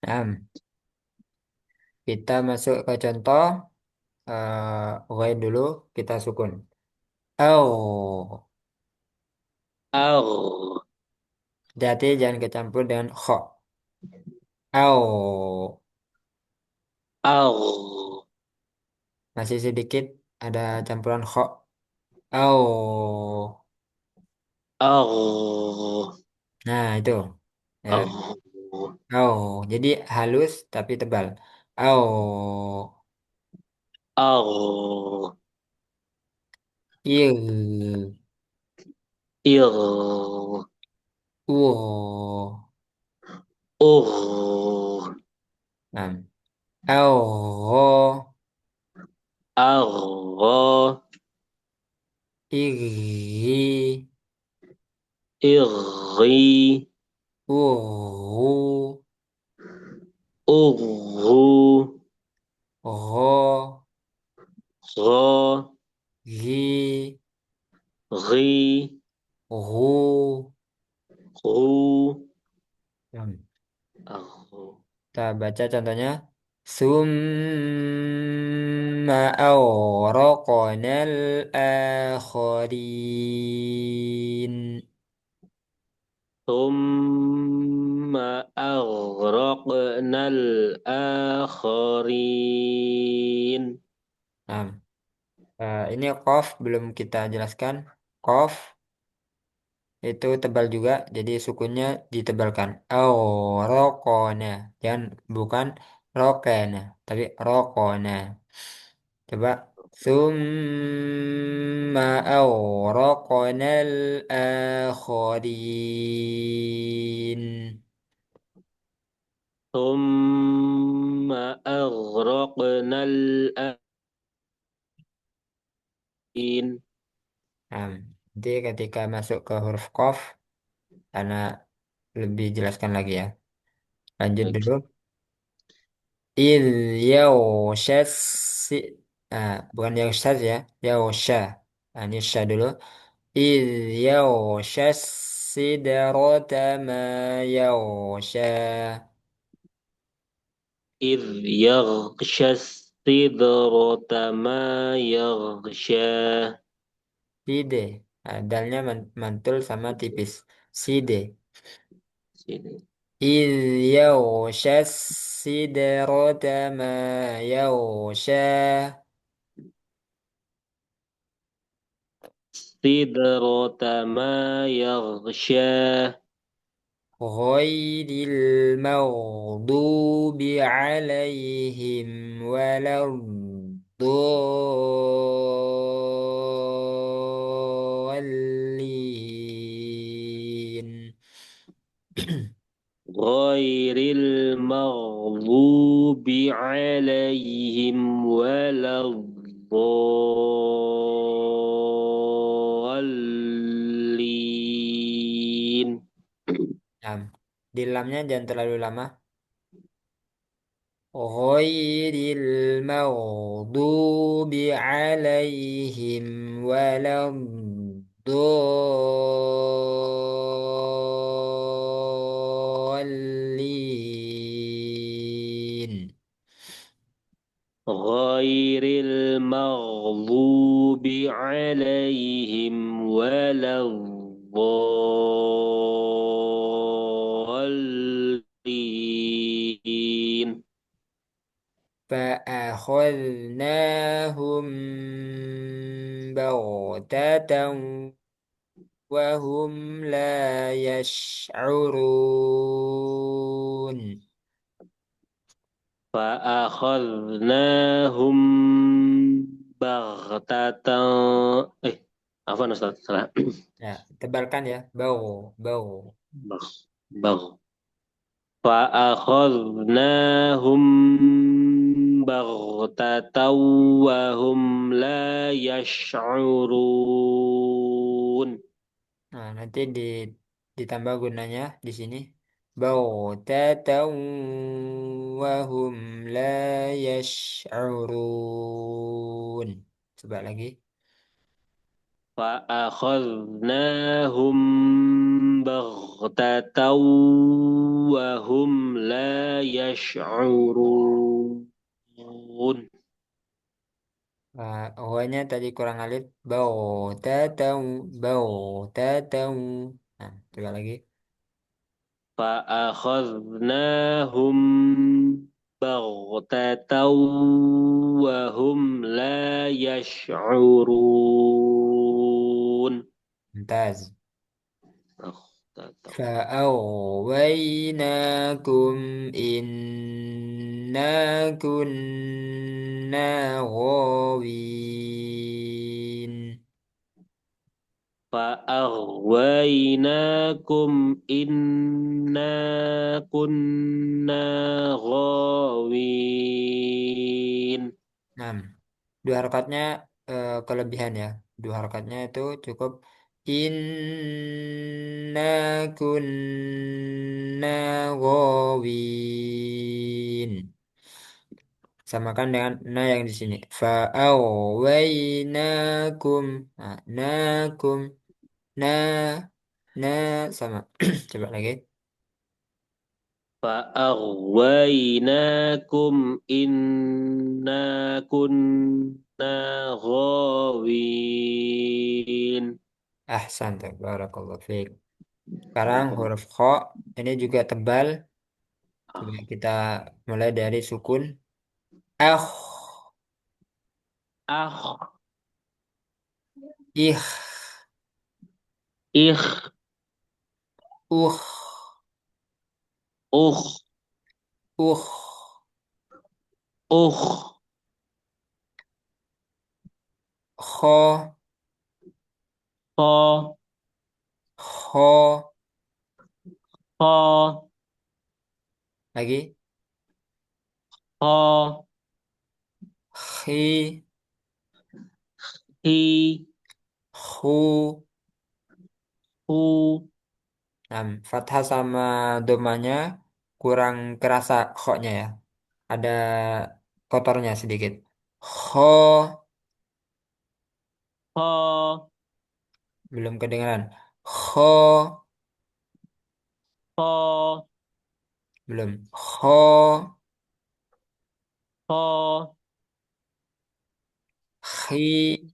Nah, kita masuk ke contoh ghain dulu kita sukun. Oh, Ar, jadi jangan kecampur dengan kho. Oh, ar, masih sedikit ada campuran kho. Oh, ar, nah itu. Ya. ar, Oh, jadi halus tapi tebal. Oh, ar, il, ir, ur, nah. Oh, ar, iri, irri, uru, urru, ro, ra, ri, ri, ru. ru, Hmm. arru. Kita baca contohnya. Summa awraqnal akharin. ثم أغرقنا الآخرين. Nah, ini qaf belum kita jelaskan. Qaf itu tebal juga, jadi sukunnya ditebalkan. Awraqna. Jangan bukan rokena, tapi rokona. Coba. Summa awraqnal akharin. ثم أغرقنا الآخرين. Nah, nanti ketika masuk ke huruf qaf, karena lebih jelaskan lagi ya. Lanjut Baik. dulu. Il yawshas si bukan yawshas ya, yawsha. Nah, ini sya dulu. Il yawshas sidrata ma yawsha. إذ يغشى السدرة ما يغشى. Side. Nah, dalnya mantul sama tipis. Side. Sini. Il yawshas sidrata ma yawsha. السدرة ما يغشى. غير المغضوب عليهم ولا الضالين. غير المغضوب عليهم ولا الضالين. Nah, di lamnya jangan terlalu lama. غير المغضوب عليهم ولا الضالين. غير المغضوب عليهم ولا الضالين. فأخذناهم بغتة وهم لا يشعرون. فأخذناهم بغتة. Eh, apa Ustaz? Salah. Ya, tebalkan ya. Bau, bau. Bag, bag. فأخذناهم بغتة وهم لا يشعرون. Nah, nanti ditambah gunanya di sini. Bau tatau wahum la yash'urun. Coba lagi. فأخذناهم بغتة وهم لا يشعرون. Ohnya tadi kurang alif. Bau tatau. Bau tatau. Nah, coba lagi. فأخذناهم بغتة وهم لا يشعرون. Mumtaz. بغتة. فأغويناكم إنا كنا غاوين. فأغويناكم إنا كنا غاوين. Nah, dua harokatnya kelebihan ya. Dua harokatnya itu cukup. Inna kunna ghawin. Samakan dengan na yang di sini. Fa'awainakum. Nah, nakum. Na. Na sama. Coba lagi. فأغويناكم إنا كنا غاوين. Ahsan. Barakallahu fiik. Sekarang huruf kho. Ini juga tebal. Coba kita mulai dari sukun. Ah. Ah, Ih. ich, Uh. uch, Uh. uch, Kho. ho, Kho. ho, Lagi. ho, Khi. hi, Hu. hu, Nah, fathah sama domanya kurang kerasa kho-nya ya. Ada kotornya sedikit. Kho. ho, Belum kedengaran. Kho. ho, Belum. Kho. ho, Khi.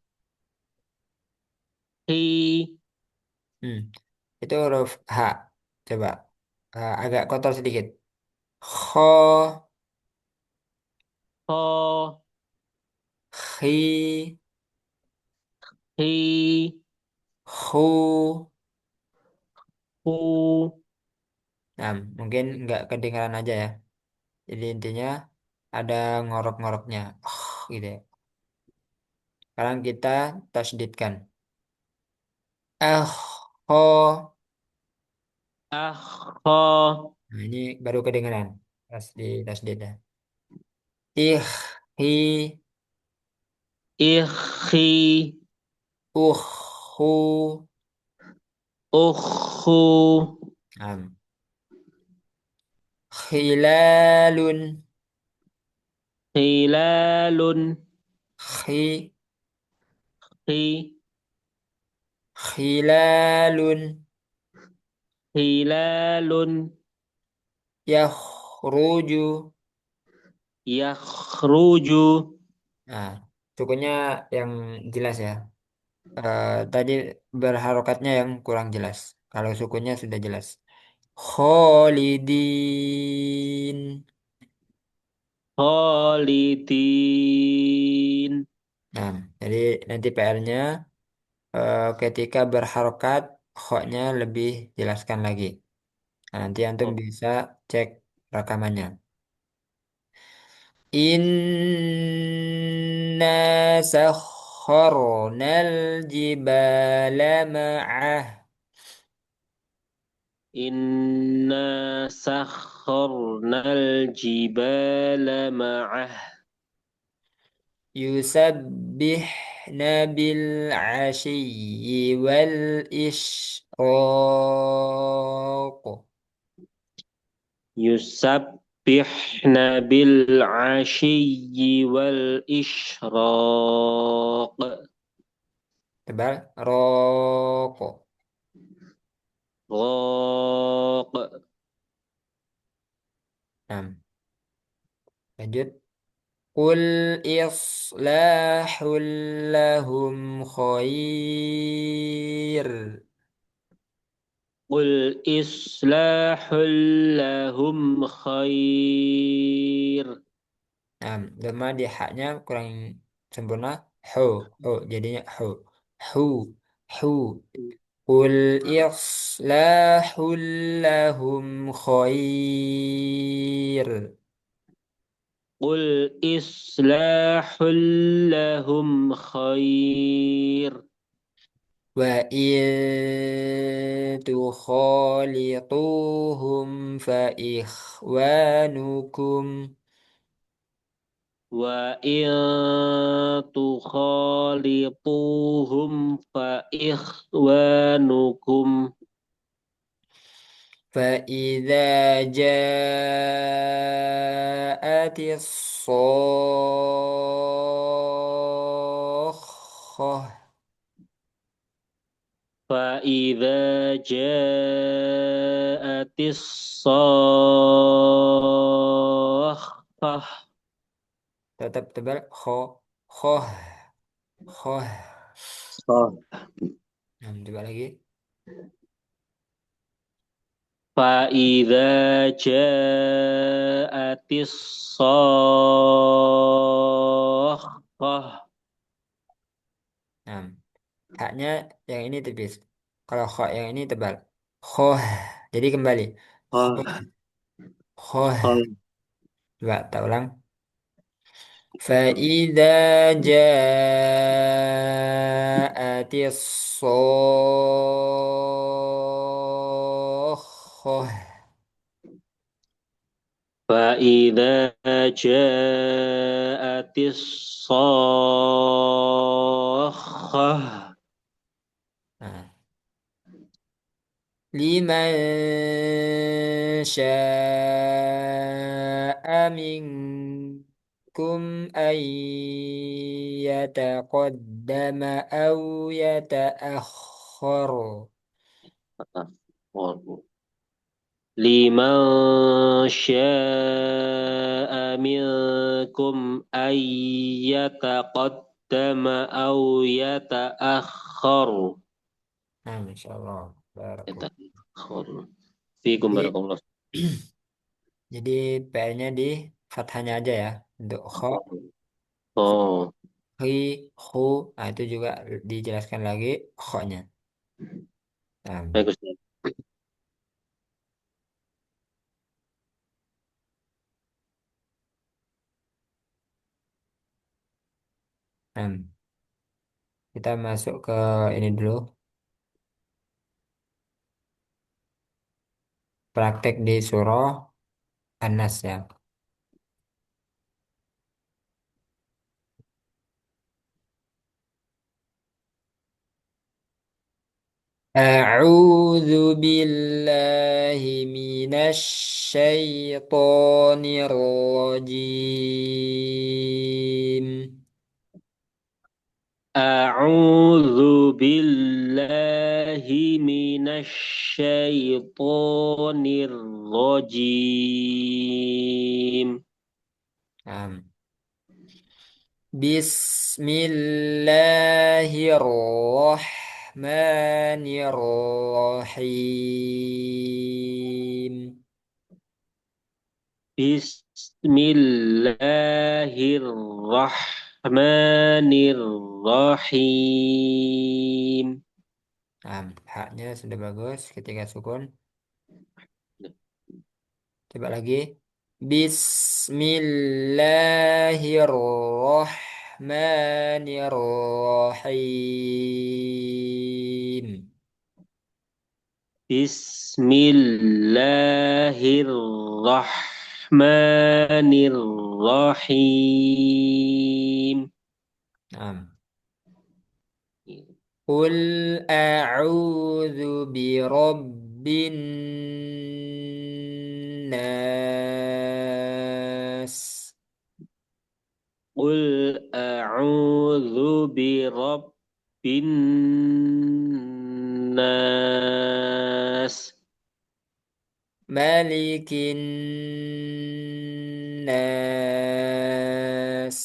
hi, Hmm. Itu huruf H. Coba. Agak kotor sedikit. Kho. ho, Khi. hi, Hu. hu. Nah, mungkin nggak kedengaran aja ya. Jadi intinya ada ngorok-ngoroknya. Gitu ya. Sekarang kita tasdidkan. Ho. Ah, ho, Nah, ini baru kedengaran. Pas di tasdidnya. Ih. Hi. ichi, Hu. ukhu, Nah, khilalun. hilalun, Khi. hi, Khilalun. hilalun, Yakhruju. yakhruju. Nah, sukunya yang jelas ya. Tadi berharokatnya yang kurang jelas. Kalau sukunya sudah jelas. Kholidin. Khalidin. Nah, jadi nanti PR-nya ketika berharokat, kho-nya lebih jelaskan lagi. Nah, nanti antum Oh, bisa cek rekamannya. Inna sakharnal jibala ma'ah. inna sakharnal jibala ma'ah. Yusabbihna bil ashiyyi wal ishraq. Yusabbihna bil ashiyyi wal ishraq. tebal. Rokok. Rok. Enam. Lanjut. Qul islahul lahum khair. Qul islahul lahum khair. Nah, lemah di haknya kurang sempurna. Hu, hu, jadinya hu, hu, hu. Qul islahul lahum khair. Qul islahul lahum khair. Wa in tukhalituhum fa ikhwanukum. Wa in tukhalituhum fa ikhwanukum. فإذا جاءت الصاخة فإذا جاءت الصاخة. tetap tebal khoh khoh. صاد. Nah, coba lagi. فإذا جاءت الصاخة. Nah, haknya yang ini tipis. Kalau kho yang ini tebal. Khoh. Jadi kembali. Khoh آه. khoh. آه. Coba tak ulang. فإذا جاءت الصاخة فإذا جاءت الصاخة. nah, لمن شاء منكم أن يتقدم أو يتأخر لمن شاء منكم أن يتقدم أو يتأخر. nah, Masya Allah Barakallah. يتأخر. فيكم Jadi, بارك الله. jadi PR-nya di fathahnya aja ya untuk kho. Oh, Hi, hu, nah itu juga dijelaskan lagi kho-nya. Nah, baik Ustaz. nah, kita masuk ke ini dulu, praktek di surah An-Nas ya. أعوذ بالله من الشيطان الرجيم. أعوذ بالله من الشيطان الرجيم. نعم. بسم الله الرحمن الرحيم. بسم الله الرحمن الرحيم. Nah, haknya sudah bagus ketika sukun. Coba lagi. Bismillahirrahmanirrahim. بسم الله الرحمن الرحيم. Nah, Qul a'udzu birabbin nas. قل أعوذ برب bin nas. Malikin nas.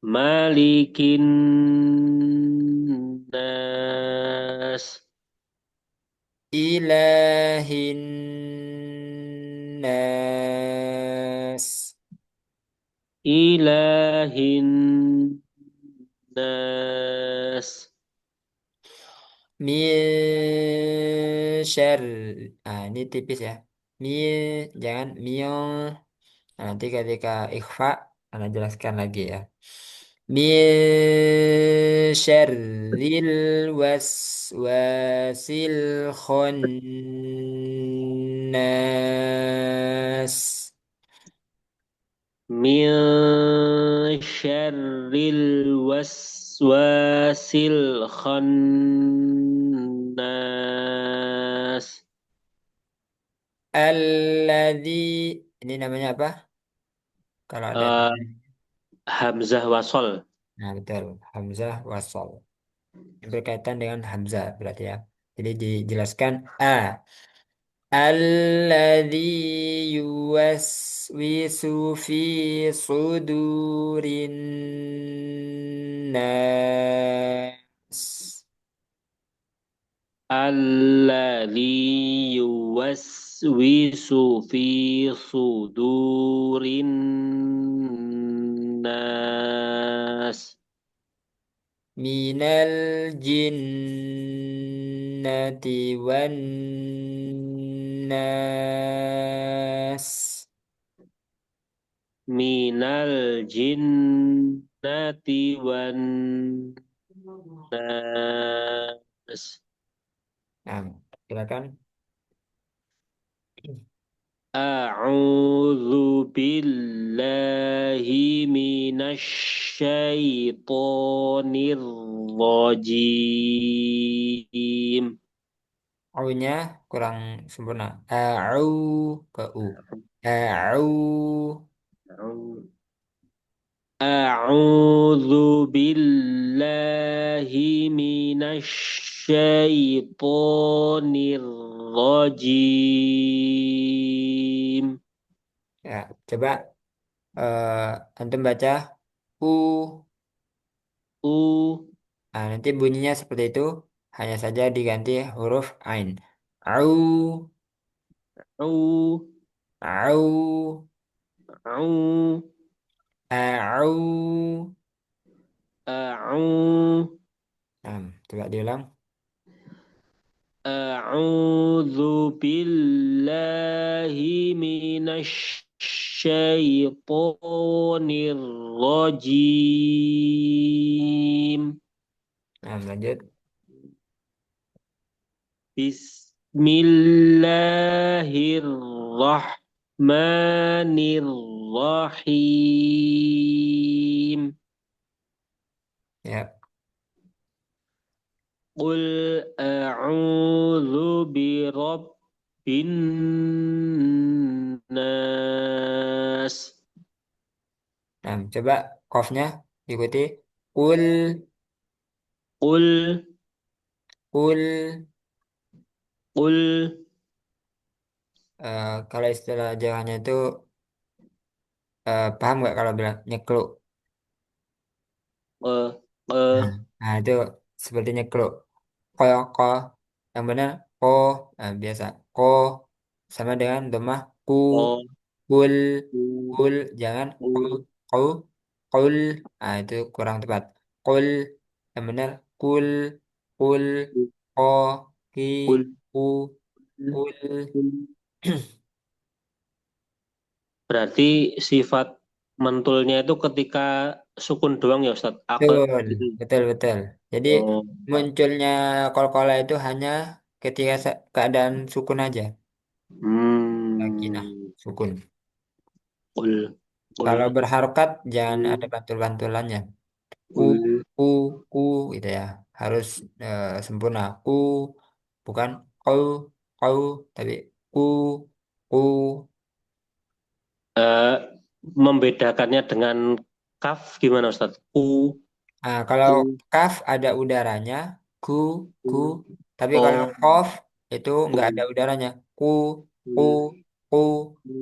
Malikin nas. Ilahin nas. Ilahin nas. Min syarr. Ini tipis ya. Jangan Nah, nanti ketika ikhfa, Anda jelaskan lagi ya. Min syarril waswasil khannas. Min syarril waswasil khannas. Alladzi, ini namanya apa? Kalau ada Eh, Hamzah wasol. Nah, betul. Hamzah wasol. Yang berkaitan dengan Hamzah berarti ya. Jadi dijelaskan Alladzi yuwaswisu fi sudurin nas. Alladzi yuwaswisu fi sudurin nas. Minal jinnati wan nas. Minal jinnati wan nas. Nah, silakan. A'udzu billahi minasy syaithanir rajim. Au-nya kurang sempurna. Ke U. Au. A'udzu billahi minasy syaithanir rajim. Ya, coba antum baca U. U Nah, nanti bunyinya seperti itu, hanya saja diganti huruf ain. Au, au au, au au. au Nah, coba diulang. أعوذ بالله من الشيطان الرجيم. Nah, lanjut. بسم الله الرحمن الرحيم. Ya, قل أعوذ برب الناس. nah, coba kofnya ikuti. Ul, قل ul. قل Kalau istilah Jawanya itu paham nggak kalau bilang nyekluk? eh, eh, Nah, itu seperti nyekluk. Ko. Yang benar ko. Nah, biasa. Ko sama dengan domah ku. oh, Kul, u, kul, jangan kul, u, kul, kul. Nah, itu kurang tepat. Kul, yang benar kul, kul, u, ko, ki, ul, ku, kul. ul. Berarti sifat mentulnya itu ketika sukun doang ya Ustaz. Aku Betul, gitu. betul, betul. Jadi Oh, munculnya kol-kola itu hanya ketika keadaan sukun aja. Sakinah, hmm, sukun. ul, ul, Kalau berharokat jangan ada ul, bantul-bantulannya. Ku, ul. ku, ku, gitu ya. Harus sempurna. Ku, bukan kau, kau, tapi ku, ku. Eh, membedakannya dengan kaf gimana Ustaz? U, Nah, kalau ku, kaf ada udaranya, ku, ku. ku, Tapi kalau ko, kof itu nggak ada ku, udaranya, ku, ku, ku. ku,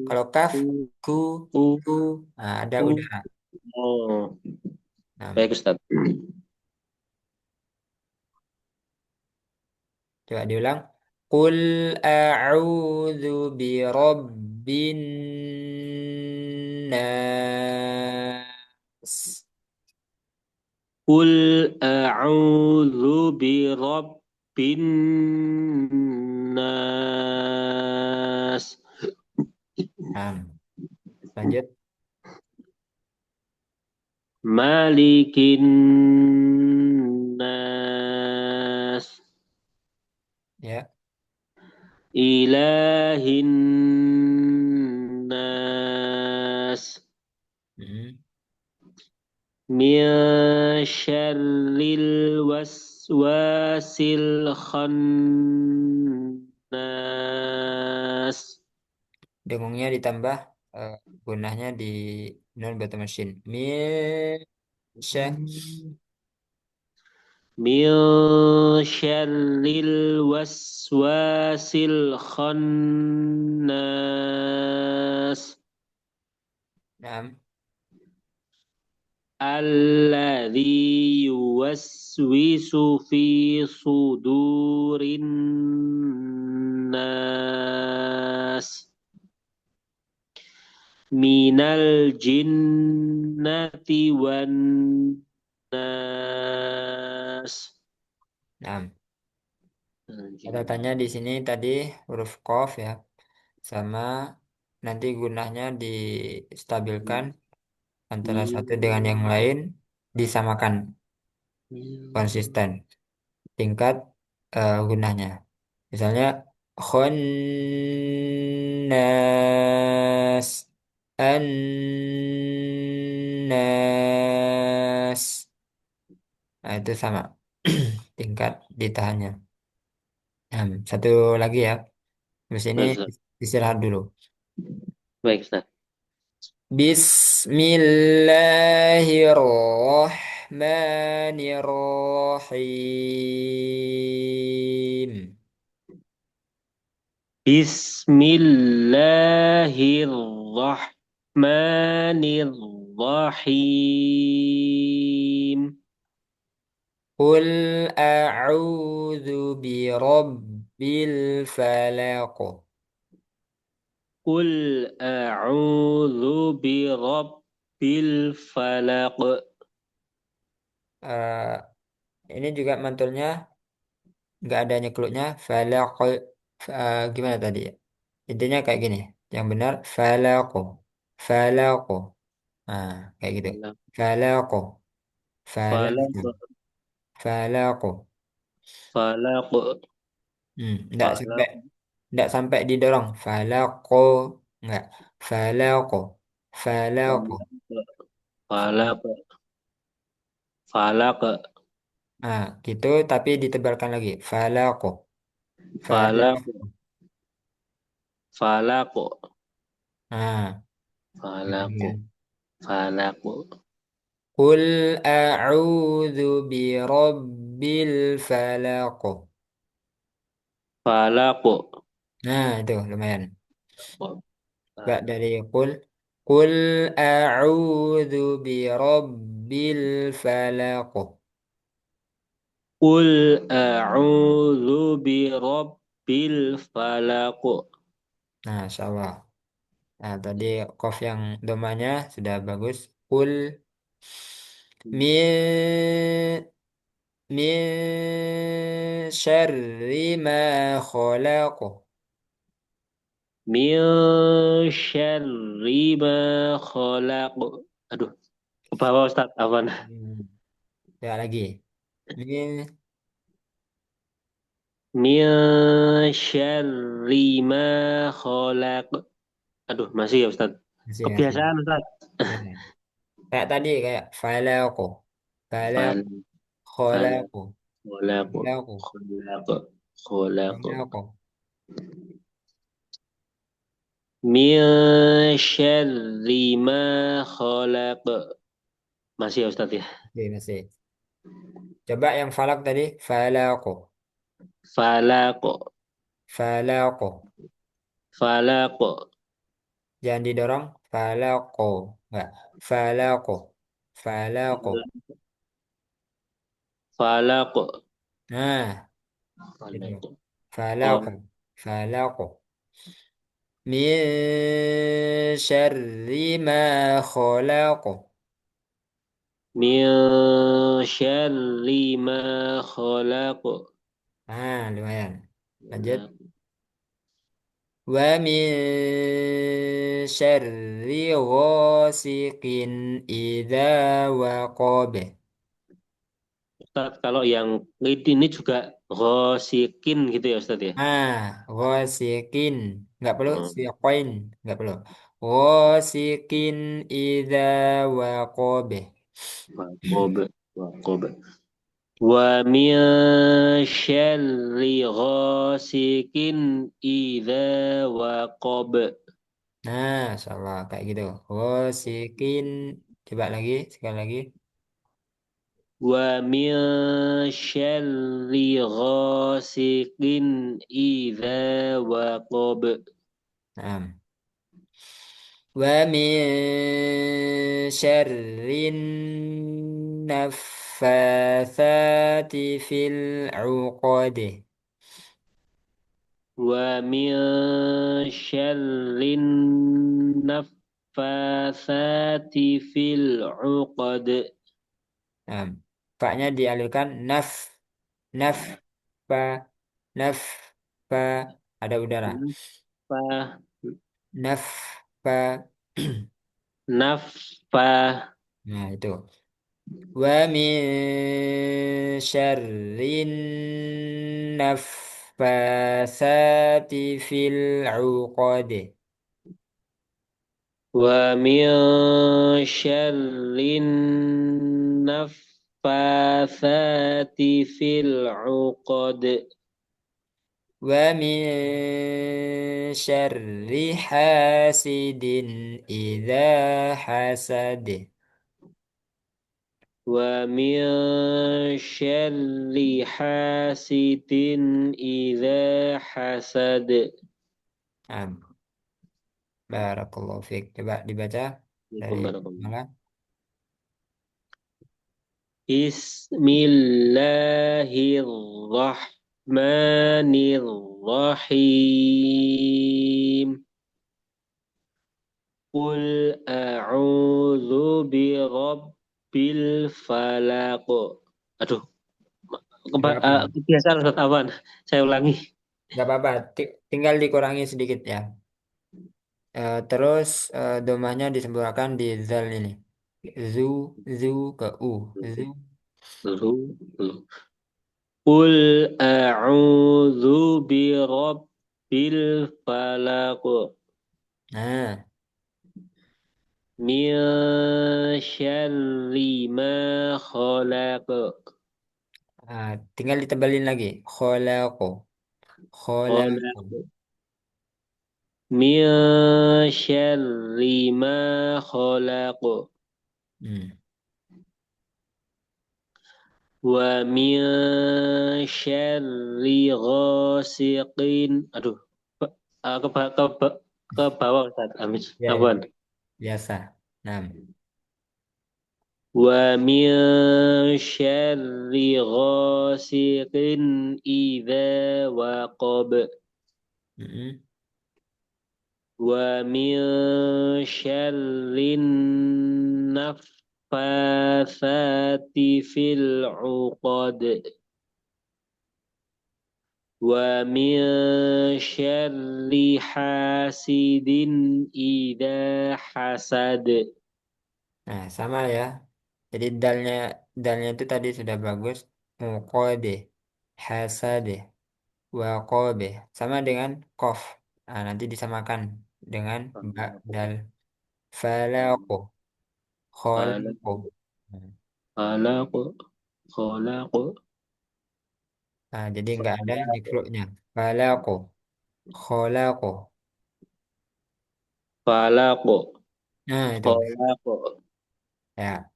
Kalau kaf, ku, ku, ku, ku. Nah, ada ku. udara. Oh, Nah, baik Ustaz. coba diulang. Qul a'udzu birabbin nas. Qul a'udzu birabbin nas. Nah, lanjut Malikin nas. ya. Ilahin nas. Hmm. Min syarril waswasil khannas. Dengungnya ditambah eh, gunahnya di non batu mesin. Syah. Min syarril waswasil khannas. Nah, Alladzi yuwaswisu fi sudurin nas. Minal jinnati wan nas. nah. Minal Catatannya di sini tadi huruf qaf ya, sama nanti gunahnya distabilkan antara satu dengan yang lain, disamakan konsisten tingkat gunahnya. Misalnya khonnas, annas. Nah, itu sama tingkat ditahannya. Nah, satu lagi ya. Habis ini Baik, istirahat dulu. baik, Ustaz. Bismillahirrahmanirrahim. Bismillahirrahmanirrahim. Qul a'udzu birabbil falaq. Qul a'udzu birabbil falaq. Eh, ini juga mantulnya nggak ada nyekluknya. Falaq. Gimana tadi ya? Intinya kayak gini. Yang benar falaq. Falaq. Nah, kayak gitu. Falaq. Falaq. Falaq. Falaq. Falaq. Falaq. Sampai Falaq. enggak sampai didorong. Falaqo enggak. Falaqo. Falaqo. Falaq. Falaq. Nah, gitu tapi ditebalkan lagi. Falaqo. Falaq. Falaqo. Falaq. Nah, Falaq. gitu. Falaq. Qul a'udzu birabbil falaq. Falaq. Nah, itu lumayan. Bak dari qul. Qul a'udzu birabbil falaq. Qul a'udzu birabbil falaq. Nah, insyaallah. Nah, tadi qaf yang domanya sudah bagus. Qul min min syarri ma khalaq. Min syarri ma khalaq. Aduh, ke bawah Ustaz. Afwan. Hmm. Ya lagi. Min Min syarri ma khalaq. Aduh, masih ya Ustaz. masih. Kebiasaan Ustaz. Ya. Kayak tadi kayak falaq. Falaq Fal, fal, khalaq. khalaq, Khalaq. khalaq, khalaq. Khalaq. Min syarri ma khalaq. Masih ya Ustaz ya. Oke, masih. Coba yang falak tadi, falako, falaqo, falako. falaqo, Jangan didorong, falako. Enggak, falako, falako. falaqo, Nah, itu. falaqo. Oh, Falako, falako. Min syarri ma khalaqo. min syarri ma khalaqo. Ah, lumayan. Lanjut. Wa min syarri ghasiqin idza waqab. Ustaz, kalau yang ini juga ghosikin gitu ya Ustaz ya? Ah, ghasiqin. Enggak perlu Hmm. siqain, enggak perlu. Ghasiqin idza waqab. Waqob, waqob. Wa min syarri ghasikin idza waqob. Nah, insyaallah kayak gitu. Ghasiqin. Coba lagi, sekali lagi. Wa min syarri ghasikin idza waqob. Nah. Wa min syarrin naffatsati fil 'uqad. Wa min syarrin naffatsati fil 'uqad. Nah, fa-nya dialirkan naf fa naf fa ada udara. Fa Naf fa. naffa Nah, itu. Wa min syarrin naffatsati fil 'uqad. wa min syarrin naffatsati fil 'uqad. Wa min syarri hasidin idza hasad. Wa min syarri hasidin idza hasad. Am, barakallahu fiik. Coba dibaca dari Barakallahu. malah. Bismillahirrahmanirrahim. Qul a'udzu birabbil falaq. Aduh, Gak apa, kebiasaan Ustaz Awan. Saya ulangi. gak apa-apa. Tinggal dikurangi sedikit ya. Terus domanya disempurnakan di zal ini. Zu, zu ke u. Zu. Qul a'udzu birabbil falaq. Nah, Min syarri ma khalaq. tinggal ditebalin lagi. Kholaqo, kholaqo. Khalaq. Min syarri ma khalaq. Hmm. Wa min syarri ghasiqin. Aduh, ke bawah Ustaz. Amin. Ya, ya, Awan. biasa. Nah, Wa min syarri ghasiqin idza waqab. mm-mm. Wa min syarrin naffatsati fil 'uqad. Wa min syarri hasidin idza hasad. Nah, sama ya. Jadi dalnya itu tadi sudah bagus. Muqade, hasade, waqabe. Sama dengan kof. Nah, nanti disamakan dengan ba dal. Falaqo, kholaqo. Hmm. Khalaq, khalaq, Nah, jadi nggak ada mikronya. Falaqo, kholaqo. khalaq, Nah, itu. khalaq. Ya.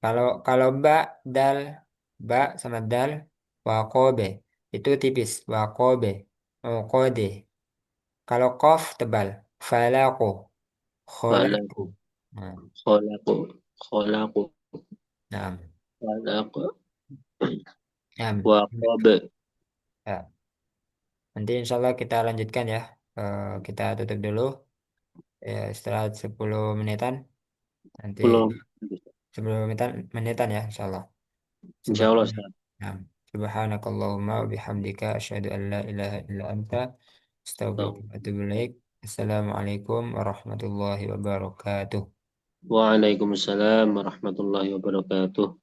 Kalau kalau dal, ba sama dal, wakobe itu tipis, wakobe, kode. Kalau kof tebal, falako, Fala kholaku. Nah, kholaku kholaku nah, khalaku nah. wa qabe. Ya. Nanti insya Allah kita lanjutkan ya. Kita tutup dulu. Ya, setelah 10 menitan. Nanti Belum. 10 menitan ya insya Allah. Insya Allah Subhan- Ustaz. Nah, Subhanakallahumma wa bihamdika asyhadu an la ilaha illa anta astaghfiruka wa atubu ilaik. Assalamualaikum warahmatullahi wabarakatuh. Waalaikumsalam warahmatullahi wabarakatuh.